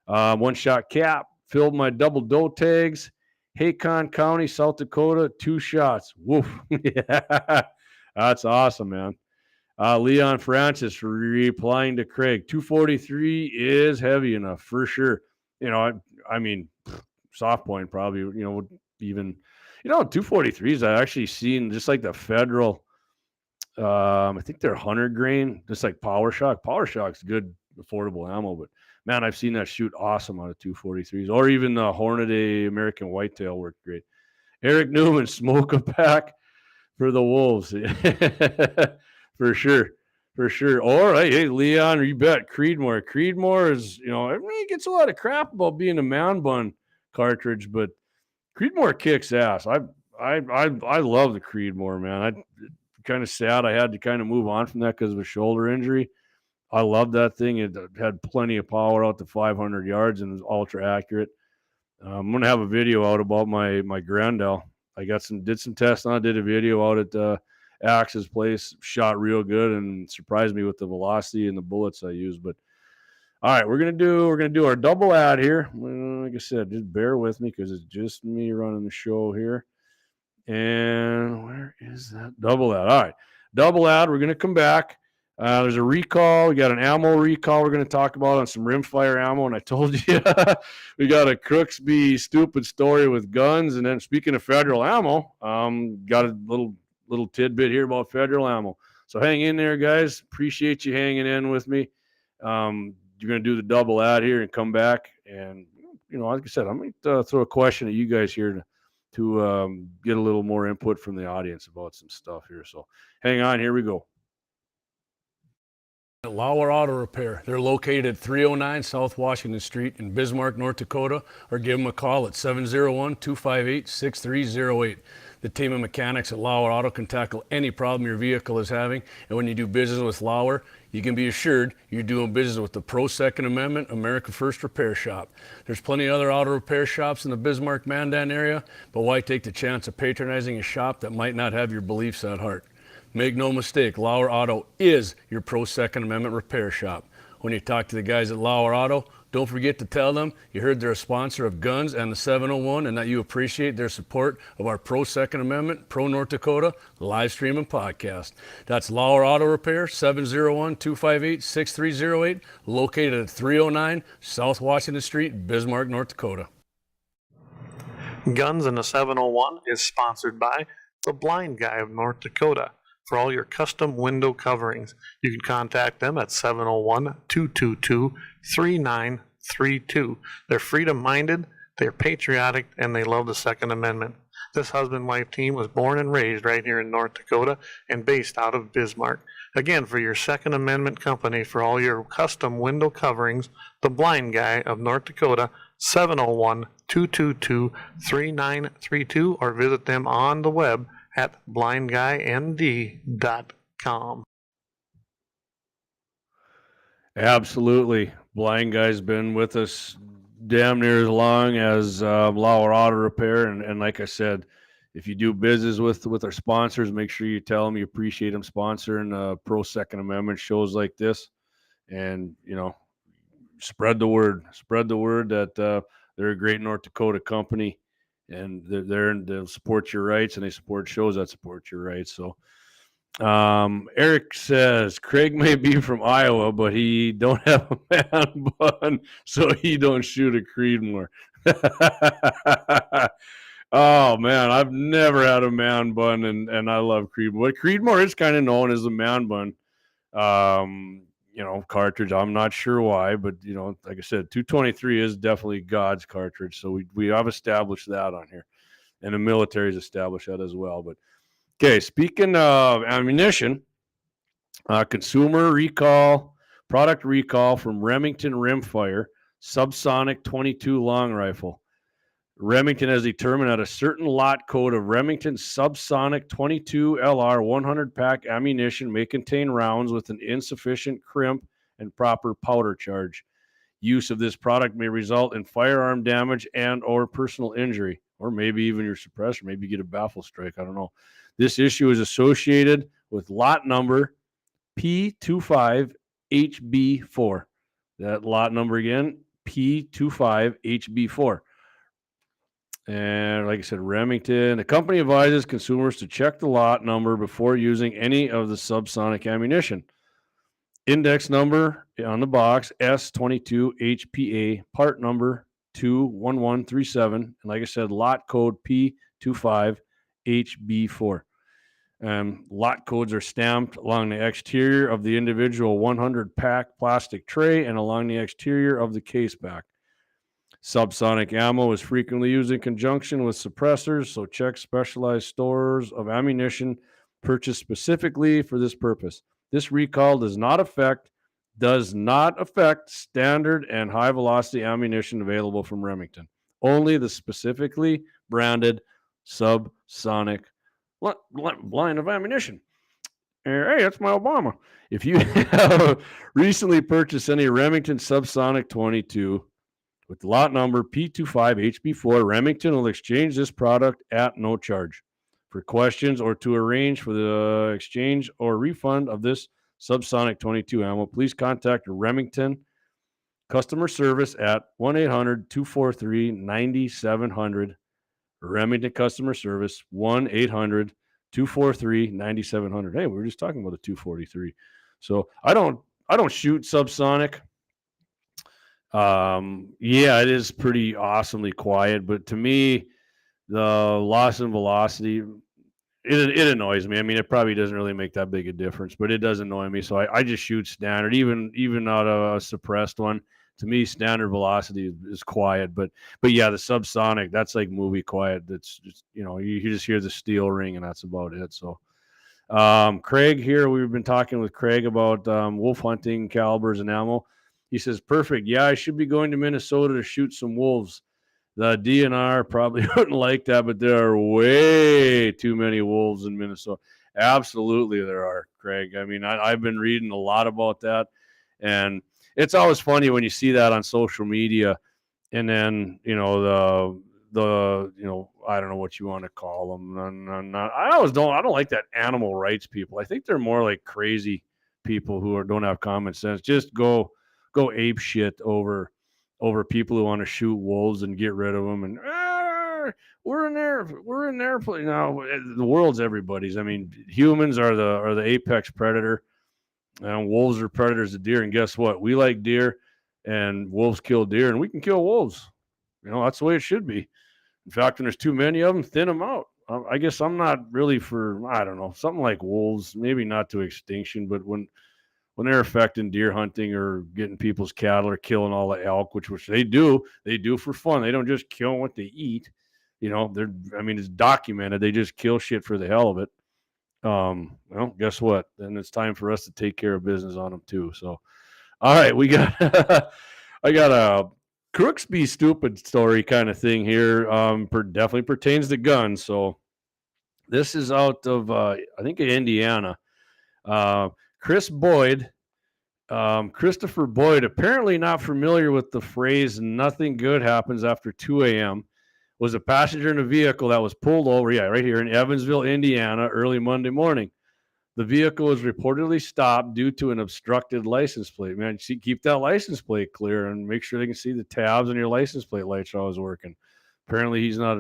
One shot cap, filled my double doe tags. Haycon County, South Dakota, 2 shots. Woof. Yeah, that's awesome, man. Leon Francis replying to Craig, 243 is heavy enough for sure. I mean, soft point probably, even, 243s I actually seen just like the federal, I think they're hunter grain, just like Power Shock. Power Shock's good, affordable ammo, but man, I've seen that shoot awesome out of 243s, or even the Hornady American Whitetail worked great. Eric Newman, smoke a pack for the wolves. For sure. Or hey, Leon, you bet. Creedmoor is, everybody gets a lot of crap about being a man bun cartridge, but Creedmoor kicks ass. I love the Creedmoor, man. I kind of sad I had to kind of move on from that because of a shoulder injury. I love that thing. It had plenty of power out to 500 yards and was ultra accurate. I'm gonna have a video out about my Grandel. I did some tests on it, did a video out at Axe's place, shot real good and surprised me with the velocity and the bullets I used. But all right, we're gonna do our double ad here. Like I said, just bear with me because it's just me running the show here. And where is that double ad? All right, double ad. We're gonna come back. There's a recall. We got an ammo recall we're going to talk about on some rimfire ammo. And I told you we got a Crooksby stupid story with guns. And then speaking of federal ammo, got a little tidbit here about federal ammo. So hang in there, guys. Appreciate you hanging in with me. You're going to do the double ad here and come back. And, like I said, I'm going to throw a question at you guys here to get a little more input from the audience about some stuff here. So hang on. Here we go. Lauer Auto Repair. They're located at 309 South Washington Street in Bismarck, North Dakota, or give them a call at 701-258-6308. The team of mechanics at Lauer Auto can tackle any problem your vehicle is having, and when you do business with Lauer, you can be assured you're doing business with the Pro Second Amendment America First Repair Shop. There's plenty of other auto repair shops in the Bismarck-Mandan area, but why take the chance of patronizing a shop that might not have your beliefs at heart? Make no mistake, Lauer Auto is your Pro Second Amendment repair shop. When you talk to the guys at Lauer Auto, don't forget to tell them you heard they're a sponsor of Guns and the 701 and that you appreciate their support of our Pro Second Amendment, Pro North Dakota live stream and podcast. That's Lauer Auto Repair, 701-258-6308, located at 309 South Washington Street, Bismarck, North Dakota. Guns and the 701 is sponsored by the Blind Guy of North Dakota. For all your custom window coverings, you can contact them at 701-222-3932. They're freedom-minded, they're patriotic, and they love the Second Amendment. This husband-wife team was born and raised right here in North Dakota and based out of Bismarck. Again, for your Second Amendment company, for all your custom window coverings, the Blind Guy of North Dakota, 222-3932 or visit them on the web at blindguynd.com. Absolutely. Blind Guy's been with us damn near as long as Lauer Auto Repair. And like I said, if you do business with our sponsors, make sure you tell them you appreciate them sponsoring pro Second Amendment shows like this. And, you know, spread the word that they're a great North Dakota company, and they'll support your rights, and they support shows that support your rights. So Eric says Craig may be from Iowa, but he don't have a man bun, so he don't shoot a Creedmoor. Oh man, I've never had a man bun, and I love Creedmoor. Creedmoor is kind of known as a man bun, cartridge. I'm not sure why, but like I said, 223 is definitely God's cartridge, so we have established that on here, and the military's established that as well. But okay, speaking of ammunition, consumer recall, product recall from Remington Rimfire subsonic 22 long rifle. Remington has determined that a certain lot code of Remington subsonic 22 LR 100 pack ammunition may contain rounds with an insufficient crimp and proper powder charge. Use of this product may result in firearm damage and or personal injury, or maybe even your suppressor. Maybe you get a baffle strike. I don't know. This issue is associated with lot number P25HB4. That lot number again, P25HB4. And like I said, Remington, the company advises consumers to check the lot number before using any of the subsonic ammunition. Index number on the box, S22HPA, part number 21137. And like I said, lot code P25HB4. Lot codes are stamped along the exterior of the individual 100 pack plastic tray and along the exterior of the case back. Subsonic ammo is frequently used in conjunction with suppressors, so check specialized stores of ammunition purchased specifically for this purpose. This recall does not affect standard and high velocity ammunition available from Remington. Only the specifically branded subsonic line of ammunition. Hey, that's my Obama. If you have recently purchased any Remington subsonic 22 with lot number P25HB4, Remington will exchange this product at no charge. For questions or to arrange for the exchange or refund of this subsonic 22 ammo, please contact Remington customer service at 1-800-243-9700. Remington customer service, 1-800-243-9700. Hey, we were just talking about the 243. So I don't shoot subsonic. It is pretty awesomely quiet, but to me, the loss in velocity, it annoys me. I mean, it probably doesn't really make that big a difference, but it does annoy me. So I just shoot standard, even not a suppressed one. To me, standard velocity is quiet, but yeah, the subsonic, that's like movie quiet. That's just, you just hear the steel ring and that's about it. So, Craig here, we've been talking with Craig about wolf hunting calibers and ammo. He says, perfect. Yeah, I should be going to Minnesota to shoot some wolves. The DNR probably wouldn't like that, but there are way too many wolves in Minnesota. Absolutely there are, Craig. I mean, I've been reading a lot about that, and it's always funny when you see that on social media, and then, the I don't know what you want to call them. I don't like that animal rights people. I think they're more like crazy people who don't have common sense. Just go ape shit over people who want to shoot wolves and get rid of them. And we're in there. Now the world's everybody's. I mean, humans are the apex predator, and wolves are predators of deer. And guess what? We like deer, and wolves kill deer, and we can kill wolves. That's the way it should be. In fact, when there's too many of them, thin them out. I guess I'm not really for, I don't know, something like wolves, maybe not to extinction, but when they're affecting deer hunting or getting people's cattle or killing all the elk, which they do for fun. They don't just kill what they eat. It's documented. They just kill shit for the hell of it. Guess what? Then it's time for us to take care of business on them too. So, all right, I got a crooks be stupid story kind of thing here. Definitely pertains to guns. So this is out of, I think, Indiana. Christopher Boyd, apparently not familiar with the phrase "nothing good happens after 2 a.m." was a passenger in a vehicle that was pulled over, right here in Evansville, Indiana, early Monday morning. The vehicle was reportedly stopped due to an obstructed license plate. Man, keep that license plate clear and make sure they can see the tabs on your license plate lights are always working. Apparently, he's not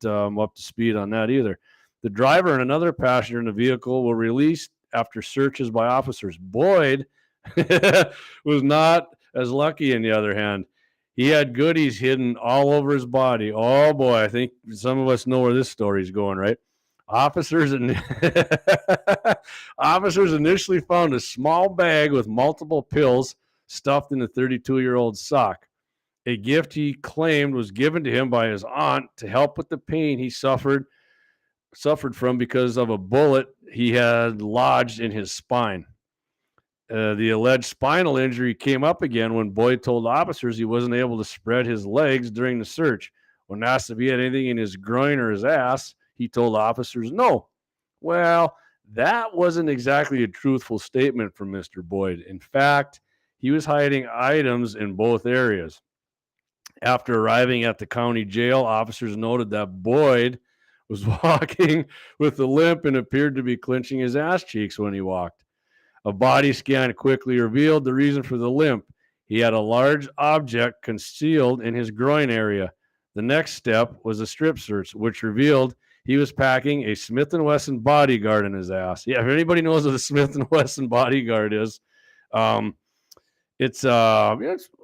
up to speed on that either. The driver and another passenger in the vehicle were released after searches by officers. Boyd was not as lucky, on the other hand. He had goodies hidden all over his body. Oh boy, I think some of us know where this story is going, right? Officers initially found a small bag with multiple pills stuffed in a 32-year-old's sock. A gift he claimed was given to him by his aunt to help with the pain he suffered from because of a bullet he had lodged in his spine. The alleged spinal injury came up again when Boyd told officers he wasn't able to spread his legs during the search. When asked if he had anything in his groin or his ass, he told officers no. Well, that wasn't exactly a truthful statement from Mr. Boyd. In fact, he was hiding items in both areas. After arriving at the county jail, officers noted that Boyd was walking with a limp and appeared to be clenching his ass cheeks when he walked. A body scan quickly revealed the reason for the limp. He had a large object concealed in his groin area. The next step was a strip search, which revealed he was packing a Smith & Wesson bodyguard in his ass. Yeah, if anybody knows what a Smith & Wesson bodyguard is, it's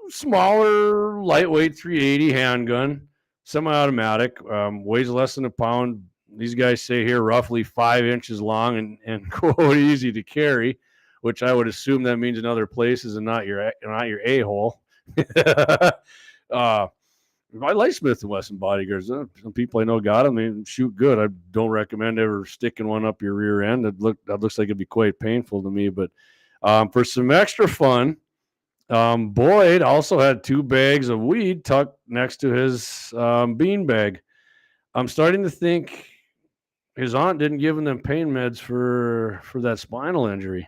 smaller, lightweight 380 handgun, semi-automatic, weighs less than a pound. These guys say here roughly 5 inches long and quote easy to carry, which I would assume that means in other places and not your a-hole. I like Smith & Wesson bodyguards. Some people I know got them. They shoot good. I don't recommend ever sticking one up your rear end. That looks like it'd be quite painful to me. But for some extra fun, Boyd also had 2 bags of weed tucked next to his bean bag. I'm starting to think his aunt didn't give him them pain meds for that spinal injury.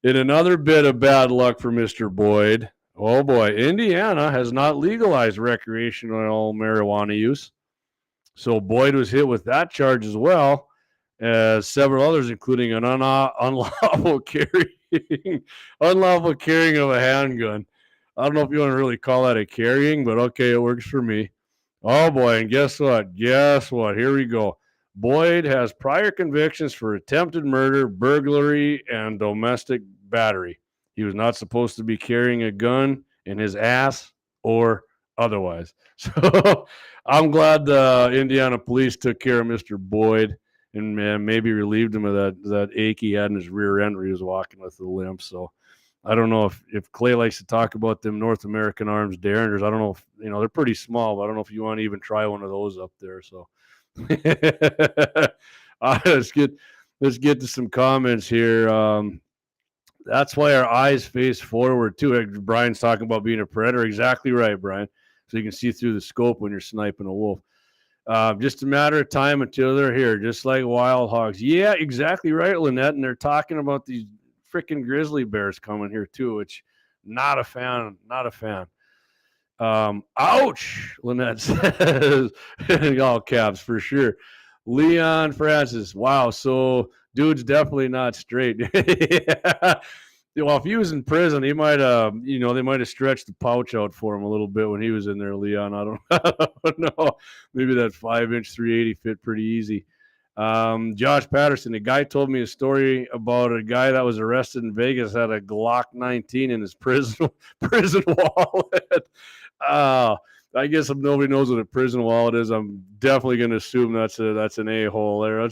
In another bit of bad luck for Mr. Boyd, oh boy, Indiana has not legalized recreational marijuana use. So Boyd was hit with that charge as well as several others, including an unlawful carrying of a handgun. I don't know if you want to really call that a carrying, but okay, it works for me. Oh boy, and guess what? Here we go. Boyd has prior convictions for attempted murder, burglary, and domestic battery. He was not supposed to be carrying a gun in his ass or otherwise. So I'm glad the Indiana police took care of Mr. Boyd and maybe relieved him of that ache he had in his rear end where he was walking with a limp. So I don't know if Clay likes to talk about them North American Arms Derringers. I don't know if, they're pretty small, but I don't know if you want to even try one of those up there. So let's get to some comments here. That's why our eyes face forward too. Brian's talking about being a predator. Exactly right, Brian. So you can see through the scope when you're sniping a wolf. Just a matter of time until they're here, just like wild hogs. Yeah, exactly right, Lynette. And they're talking about these freaking grizzly bears coming here too, which not a fan. Ouch, Lynette says in all caps for sure. Leon Francis, wow, so dude's definitely not straight. Yeah. Well, if he was in prison, he might they might have stretched the pouch out for him a little bit when he was in there, Leon. I don't know. Maybe that 5-inch 380 fit pretty easy. Josh Patterson, a guy told me a story about a guy that was arrested in Vegas, had a Glock 19 in his prison wallet. I guess if nobody knows what a prison wallet is, I'm definitely going to assume that's an a-hole there.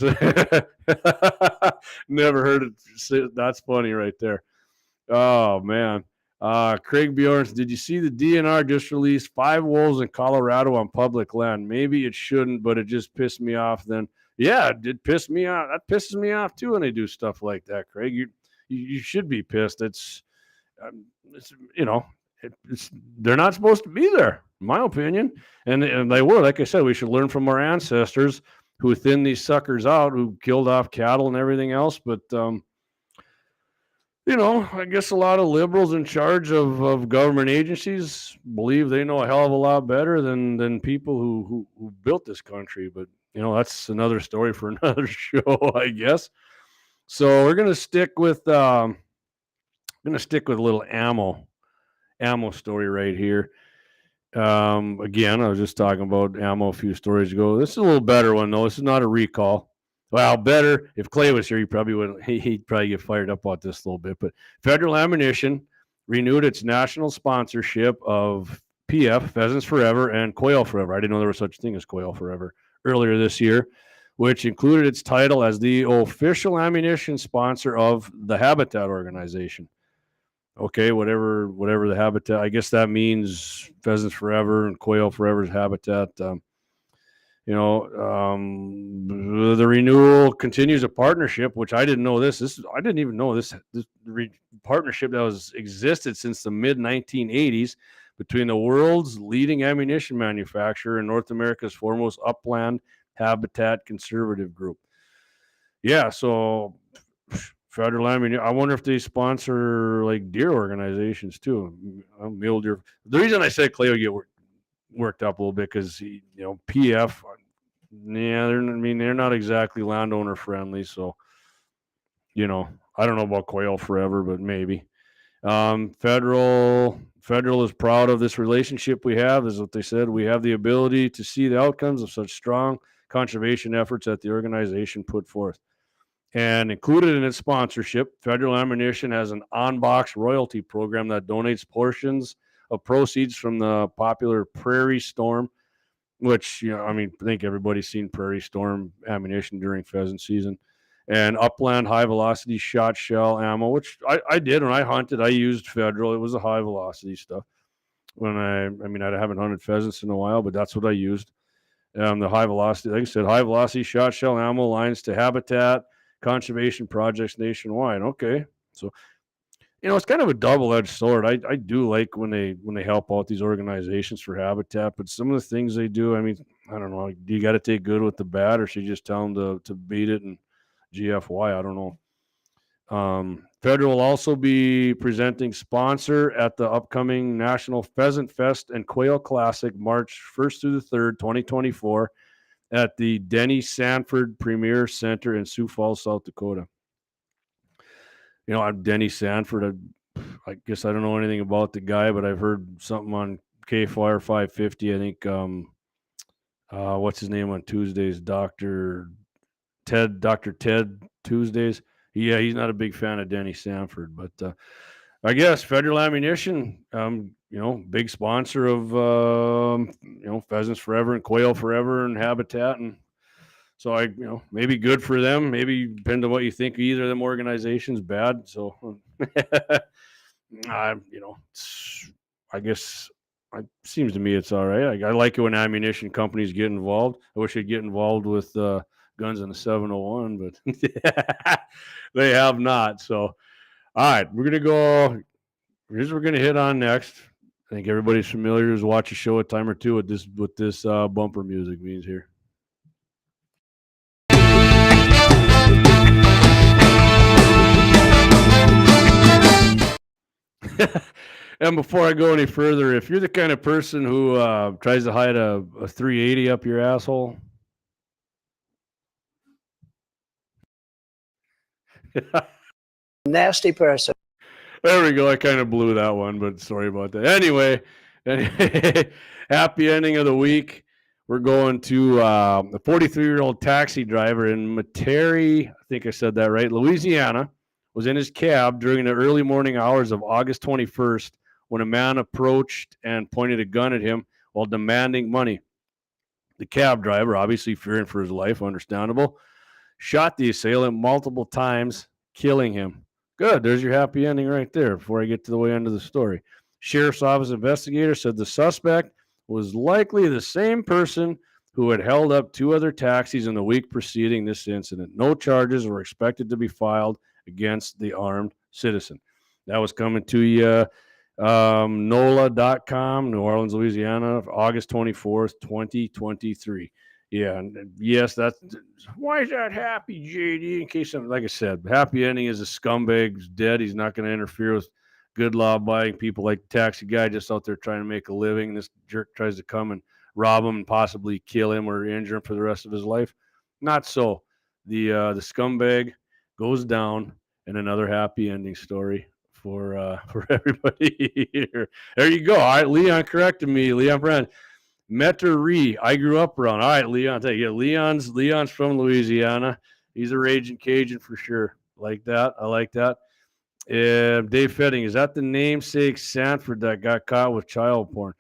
Never heard it. That's funny right there. Oh man. Craig Bjorns, did you see the DNR just released 5 wolves in Colorado on public land? Maybe it shouldn't, but it just pissed me off then. Yeah, it did piss me off. That pisses me off too when they do stuff like that, Craig. You should be pissed. it's, they're not supposed to be there, in my opinion. And they were, like I said, we should learn from our ancestors who thinned these suckers out, who killed off cattle and everything else. But, I guess a lot of liberals in charge of government agencies believe they know a hell of a lot better than people who built this country. But, that's another story for another show, I guess. So we're going to stick with a little ammo story right here. Again, I was just talking about ammo a few stories ago. This is a little better one, though. This is not a recall. Well, better. If Clay was here, he'd probably get fired up about this a little bit. But Federal Ammunition renewed its national sponsorship of PF, Pheasants Forever, and Quail Forever. I didn't know there was such a thing as Quail Forever earlier this year, which included its title as the official ammunition sponsor of the Habitat organization. Okay, whatever the Habitat, I guess that means Pheasants Forever and Quail Forever's Habitat. The renewal continues a partnership, which I didn't know this. I didn't even know this partnership that existed since the mid 1980s between the world's leading ammunition manufacturer and North America's foremost upland habitat conservative group. Yeah, so Federal Ammunition. I wonder if they sponsor like deer organizations too. Mule deer. The reason I said Clay will get worked up a little bit because PF. Yeah, they're not exactly landowner friendly. So, I don't know about Quail Forever, but maybe. Federal is proud of this relationship we have. Is what they said. We have the ability to see the outcomes of such strong conservation efforts that the organization put forth. And included in its sponsorship, Federal Ammunition has an on-box royalty program that donates portions of proceeds from the popular Prairie Storm, which, I think everybody's seen Prairie Storm ammunition during pheasant season, and Upland high-velocity shot shell ammo, which I did when I hunted. I used Federal. It was a high-velocity stuff. When I haven't hunted pheasants in a while, but that's what I used. The high-velocity, like I said, high-velocity shot shell ammo lines to habitat conservation projects nationwide. Okay, so it's kind of a double-edged sword. I do like when they help out these organizations for habitat, but some of the things they do, I don't know. Do you got to take good with the bad, or should you just tell them to beat it and GFY? I don't know. Federal will also be presenting sponsor at the upcoming National Pheasant Fest and Quail Classic, March 1st through the 3rd, 2024. At the Denny Sanford Premier Center in Sioux Falls, South Dakota. I'm Denny Sanford. I guess I don't know anything about the guy, but I've heard something on KFYR 550. I think, what's his name on Tuesdays? Dr. Ted Tuesdays. Yeah, he's not a big fan of Denny Sanford, but I guess Federal Ammunition, big sponsor of, Pheasants Forever and Quail Forever and Habitat. And so maybe good for them. Maybe depending on what you think of either of them organizations, bad. So, I guess it seems to me it's all right. I like it when ammunition companies get involved. I wish they'd get involved with Guns in the 701, but they have not. So, all right, here's what we're going to hit on next. I think everybody's familiar who's watched a show a time or two with this bumper music means here. And before I go any further, if you're the kind of person who tries to hide a 380 up your asshole, nasty person. There we go. I kind of blew that one, but sorry about that. Anyway, happy ending of the week. We're going to a 43-year-old taxi driver in Metairie, I think I said that right, Louisiana, was in his cab during the early morning hours of August 21st when a man approached and pointed a gun at him while demanding money. The cab driver, obviously fearing for his life, understandable, shot the assailant multiple times, killing him. Good. There's your happy ending right there before I get to the way end of the story. Sheriff's Office investigator said the suspect was likely the same person who had held up two other taxis in the week preceding this incident. No charges were expected to be filed against the armed citizen. That was coming to you. NOLA.com, New Orleans, Louisiana, August 24th, 2023. Yeah, and yes, that's why is that happy, JD? In case like I said, happy ending is a scumbag's dead. He's not going to interfere with good law-abiding people like the taxi guy just out there trying to make a living. This jerk tries to come and rob him and possibly kill him or injure him for the rest of his life. Not so. The scumbag goes down, and another happy ending story for everybody here. There you go. All right, Leon corrected me. Leon Brand. Metairie. I grew up around. All right, Leon. Yeah, Leon's from Louisiana. He's a raging Cajun for sure. Like that. I like that. Dave Fetting. Is that the namesake Sanford that got caught with child porn?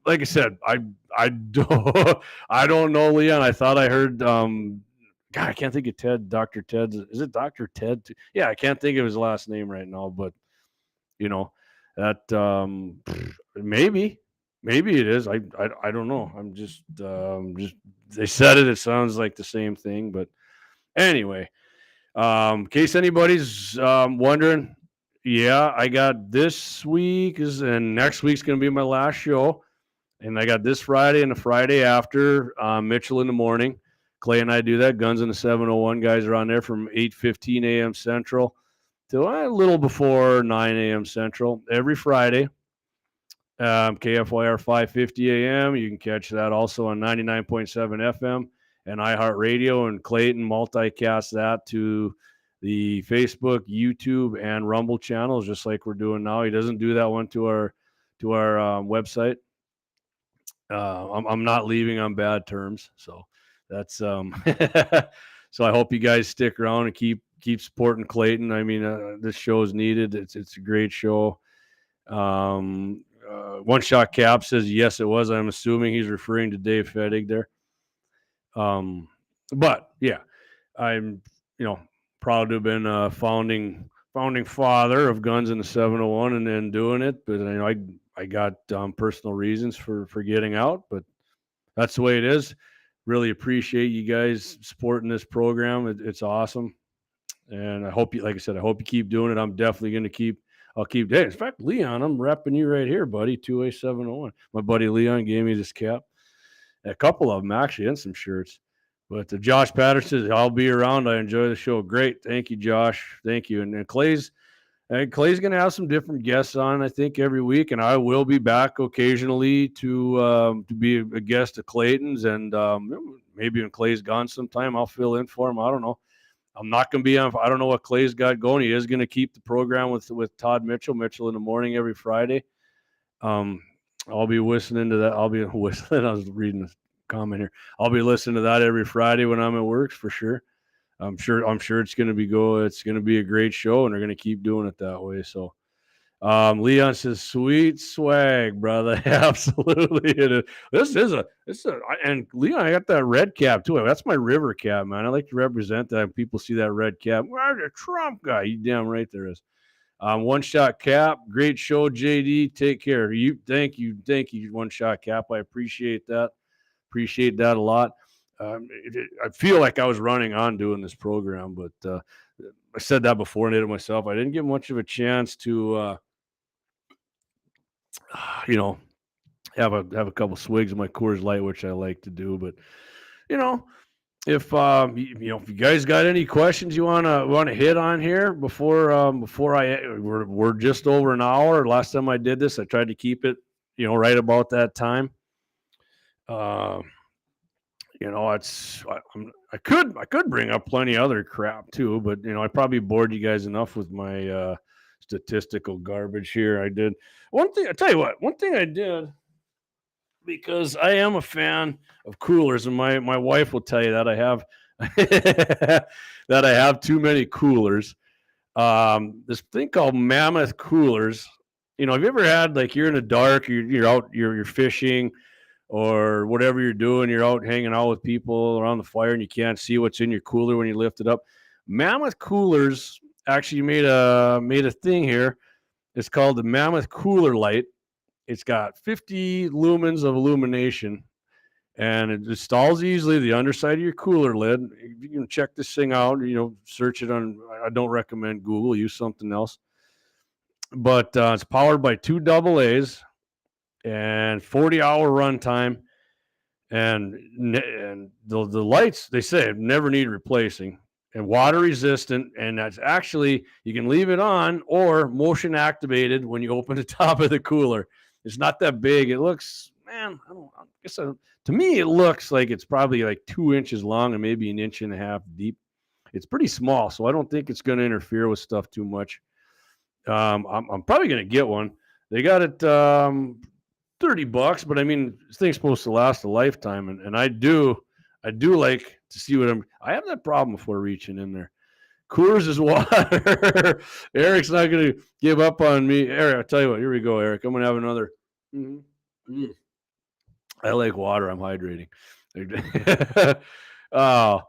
Like I said, I don't I don't know, Leon. I thought I heard God, I can't think of Ted. Dr. Ted's. Is it Dr. Ted? Yeah, I can't think of his last name right now, but you know that maybe it is. I don't know. I'm just they said it. It sounds like the same thing, but anyway, in case anybody's wondering, yeah, I got this week and next week's gonna be my last show, and I got this Friday and the Friday after Mitchell in the morning. Clay and I do that. Guns in the 701 guys are on there from 8:15 a.m. Central to a little before 9 a.m. Central every Friday. KFYR 5:50 a.m. You can catch that also on 99.7 FM and iHeartRadio, and Clayton multicast that to the Facebook, YouTube, and Rumble channels, just like we're doing now. He doesn't do that one to our website. I'm not leaving on bad terms, so that's so I hope you guys stick around and keep supporting Clayton. I mean, this show is needed. It's a great show. One Shot Cap says yes, it was. I'm assuming he's referring to Dave Fettig there. But yeah, I'm proud to have been a founding father of Guns in the 701 and then doing it. But I got personal reasons for getting out, but that's the way it is. Really appreciate you guys supporting this program. It's awesome. And I hope you, like I said, I hope you keep doing it. I'm definitely going to I'll keep. Hey, in fact, Leon, I'm repping you right here, buddy. 2A701. My buddy Leon gave me this cap. A couple of them actually, and some shirts. But Josh Patterson, I'll be around. I enjoy the show. Great. Thank you, Josh. Thank you. And Clay's going to have some different guests on, I think, every week. And I will be back occasionally to be a guest of Clayton's. And maybe when Clay's gone sometime, I'll fill in for him. I don't know. I'm not going to be on. I don't know what Clay's got going. He is going to keep the program with Todd Mitchell in the morning every Friday. I'll be listening to that. I'll be whistling. I was reading a comment here. I'll be listening to that every Friday when I'm at work for sure. I'm sure it's going to be It's going to be a great show, and they're going to keep doing it that way. So, Leon says, "Sweet swag, brother." Absolutely, this is and Leon, I got that red cap too. That's my river cap, man. I like to represent that. When people see that red cap, well, the Trump guy. You damn right there is. One Shot Cap, great show, JD. Take care. Thank you, One Shot Cap. I appreciate that. Appreciate that a lot. I feel like I was running on doing this program, but I said that before and did it myself. I didn't get much of a chance to, have a couple swigs of my Coors Light, which I like to do. But if if you guys got any questions you wanna hit on here before we're just over an hour. Last time I did this, I tried to keep it right about that time. I could bring up plenty other crap too, but I probably bored you guys enough with my statistical garbage here. I did one thing. I tell you what, one thing I did, because I am a fan of coolers, and my wife will tell you that I have that I have too many coolers. This thing called Mammoth coolers. Have you ever had, like, you're in the dark, you're out, you're fishing or whatever you're doing, you're out hanging out with people around the fire and you can't see what's in your cooler when you lift it up? Mammoth coolers actually made a thing here. It's called the Mammoth Cooler Light. It's got 50 lumens of illumination, and it installs easily the underside of your cooler lid. You can check this thing out, search it on, I don't recommend Google, use something else. but it's powered by 2 AA's and 40-hour runtime. And the lights, they say, never need replacing, and water resistant. And that's actually, you can leave it on or motion activated when you open the top of the cooler. It's not that big. It looks, man, I guess to me, it looks like it's probably like 2 inches long and maybe 1.5 inches deep. It's pretty small, so I don't think it's going to interfere with stuff too much. I'm probably going to get one. They got it $30, but I mean, this thing's supposed to last a lifetime, and I do like to see what I have that problem before reaching in there. Coors is water. Eric's not going to give up on me. Eric, I'll tell you what, here we go, Eric. I'm going to have another. I like water. I'm hydrating. Oh,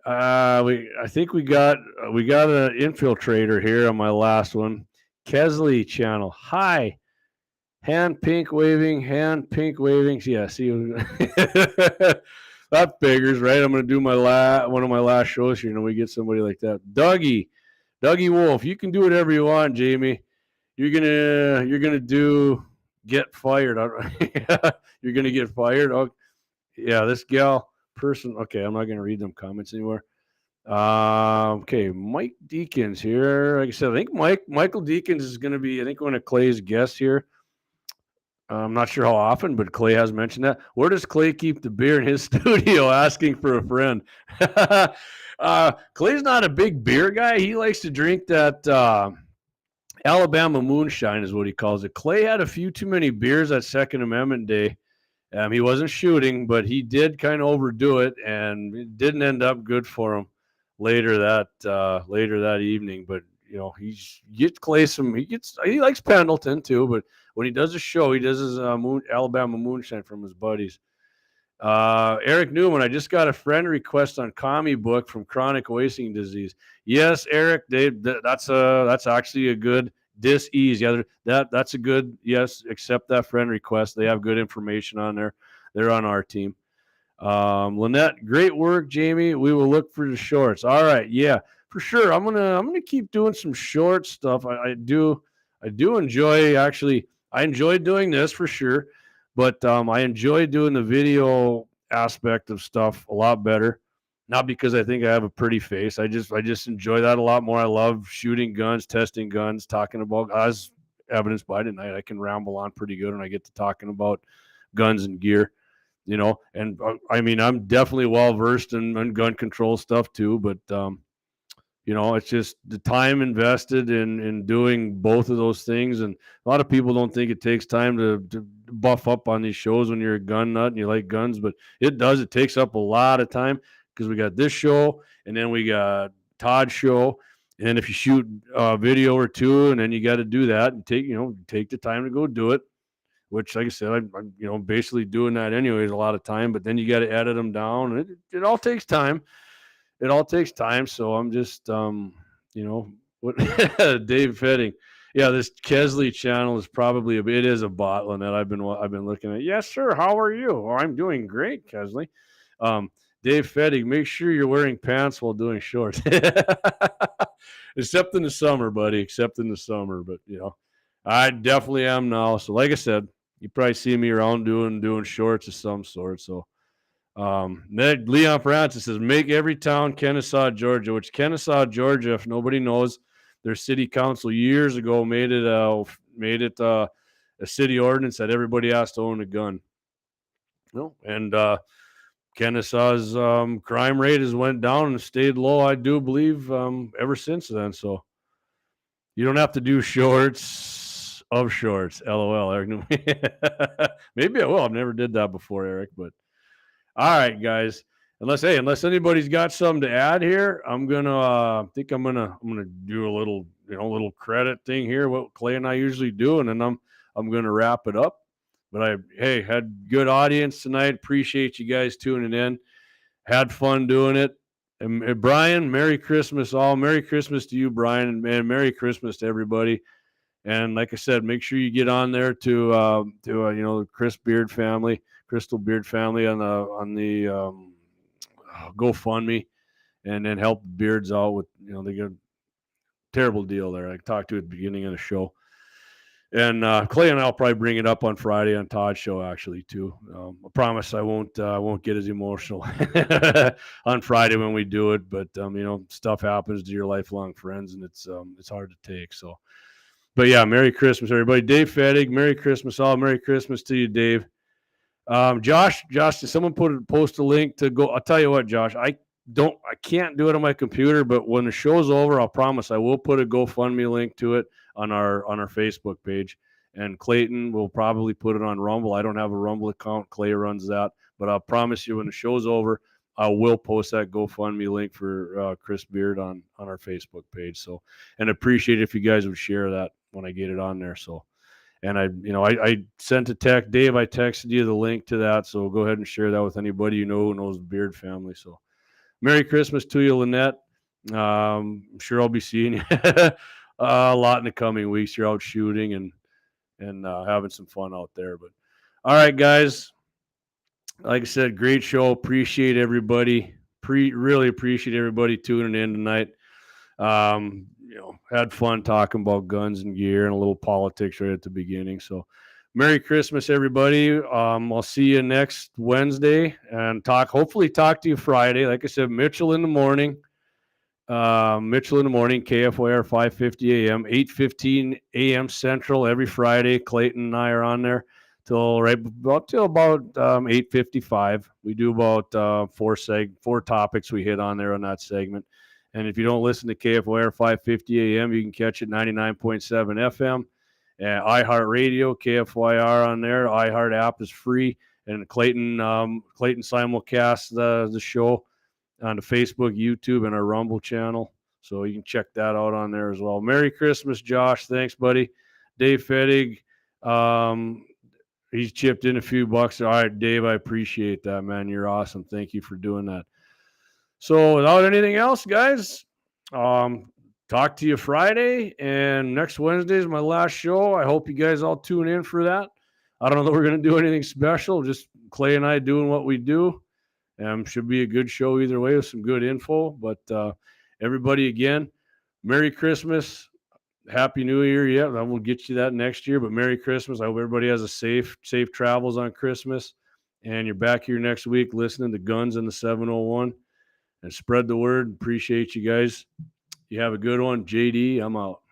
I think we got an infiltrator here on my last one. Kesley channel. Hi. Hand pink waving. Yeah, see, that figures, right? I'm going to do one of my last shows here, and we get somebody like that. Dougie Wolf, you can do whatever you want, Jamie. You're gonna do get fired. You're gonna get fired. Oh, yeah, this gal person. Okay, I'm not gonna read them comments anymore. Okay, Mike Deakins here. Like I said, I think Michael Deakins is going to be, I think, one of Clay's guests here. I'm not sure how often, but Clay has mentioned that. Where does Clay keep the beer in his studio? Asking for a friend. Clay's not a big beer guy. He likes to drink that Alabama moonshine is what he calls it. Clay had a few too many beers that Second Amendment day. He wasn't shooting, but he did kind of overdo it, and it didn't end up good for him later that evening. But he likes Pendleton too. But when he does a show, he does his Alabama moonshine from his buddies. Eric Newman, I just got a friend request on CommieTube from chronic wasting disease. Yes, Eric, that's actually a good dis-ease. Yeah, that's a good, yes, accept that friend request. They have good information on there. They're on our team. Lynette, great work, Jamie. We will look for the shorts. All right, yeah, for sure. I'm gonna keep doing some short stuff. I do enjoy, actually. I enjoy doing this for sure. But I enjoy doing the video aspect of stuff a lot better. Not because I think I have a pretty face. I just enjoy that a lot more. I love shooting guns, testing guns, talking about, as evidenced by tonight, I can ramble on pretty good when I get to talking about guns and gear, And I mean, I'm definitely well versed in gun control stuff too. But it's just the time invested in doing both of those things. And a lot of people don't think it takes time to buff up on these shows when you're a gun nut and you like guns, but it does. It takes up a lot of time because we got this show and then we got Todd's show. And then if you shoot a video or two, and then you got to do that and take the time to go do it, which, like I said, I'm basically doing that anyways a lot of time, but then you got to edit them down. And it all takes time. It all takes time. So I'm just, what Dave Fetting. Yeah, this Kesley channel is probably it is a bot, Lynette. I've been looking at. Yes, sir. How are you? Oh, I'm doing great, Kesley. Dave Fetting, make sure you're wearing pants while doing shorts. Except in the summer, buddy. Except in the summer. But I definitely am now. So like I said, you probably see me around doing shorts of some sort. So Leon Francis says, make every town Kennesaw, Georgia, which Kennesaw, Georgia, if nobody knows, their city council years ago made it a city ordinance that everybody has to own a gun. And Kennesaw's crime rate has went down and stayed low, I do believe, ever since then. So you don't have to do shorts of shorts. LOL, Eric. Maybe I will. I've never did that before, Eric, but all right, guys. Unless anybody's got something to add here, I'm gonna do a little credit thing here, what Clay and I usually do, and then I'm gonna wrap it up. But had good audience tonight. Appreciate you guys tuning in. Had fun doing it. And Brian, Merry Christmas all. Merry Christmas to you, Brian, and Merry Christmas to everybody. And like I said, make sure you get on there to the Crystal Beard family on the GoFundMe, and then help the Beards out with they get a terrible deal there. I talked to at the beginning of the show. And Clay and I'll probably bring it up on Friday on Todd's show actually too. I promise I won't get as emotional on Friday when we do it, but stuff happens to your lifelong friends, and it's hard to take. So, but yeah, Merry Christmas, everybody. Dave Fettig, Merry Christmas all. Merry Christmas to you, Dave. Josh, did someone post a link to go? I'll tell you what, Josh, I can't do it on my computer, but when the show's over, I'll promise I will put a GoFundMe link to it on our Facebook page. And Clayton will probably put it on Rumble. I don't have a Rumble account. Clay runs that, but I'll promise you when the show's over, I will post that GoFundMe link for Chris Beard on our Facebook page. So, and appreciate if you guys would share that when I get it on there. So. And I sent a text, Dave, I texted you the link to that. So go ahead and share that with anybody you know who knows the Beard family. So Merry Christmas to you, Lynette. I'm sure I'll be seeing you a lot in the coming weeks. You're out shooting and having some fun out there. But all right, guys, like I said, great show. Appreciate everybody. Really appreciate everybody tuning in tonight. Had fun talking about guns and gear and a little politics right at the beginning. So Merry Christmas, everybody. I'll see you next Wednesday and hopefully talk to you Friday. Like I said, Mitchell in the morning, KFYR 550 a.m., 8:15 a.m. Central every Friday. Clayton and I are on there till about 8:55. We do about four topics we hit on there on that segment. And if you don't listen to KFYR 550 AM, you can catch it 99.7 FM. iHeartRadio, KFYR on there. iHeart app is free. And Clayton simulcasts the show on the Facebook, YouTube, and our Rumble channel. So you can check that out on there as well. Merry Christmas, Josh. Thanks, buddy. Dave Fettig, he's chipped in a few bucks. All right, Dave, I appreciate that, man. You're awesome. Thank you for doing that. So without anything else, guys, talk to you Friday, and next Wednesday is my last show. I hope you guys all tune in for that. I don't know that we're going to do anything special, just Clay and I doing what we do. Should be a good show either way with some good info. But everybody, again, Merry Christmas. Happy New Year. Yeah, I will get you that next year, but Merry Christmas. I hope everybody has a safe travels on Christmas. And you're back here next week listening to Guns in the 701. And spread the word. Appreciate you guys. You have a good one. JD, I'm out.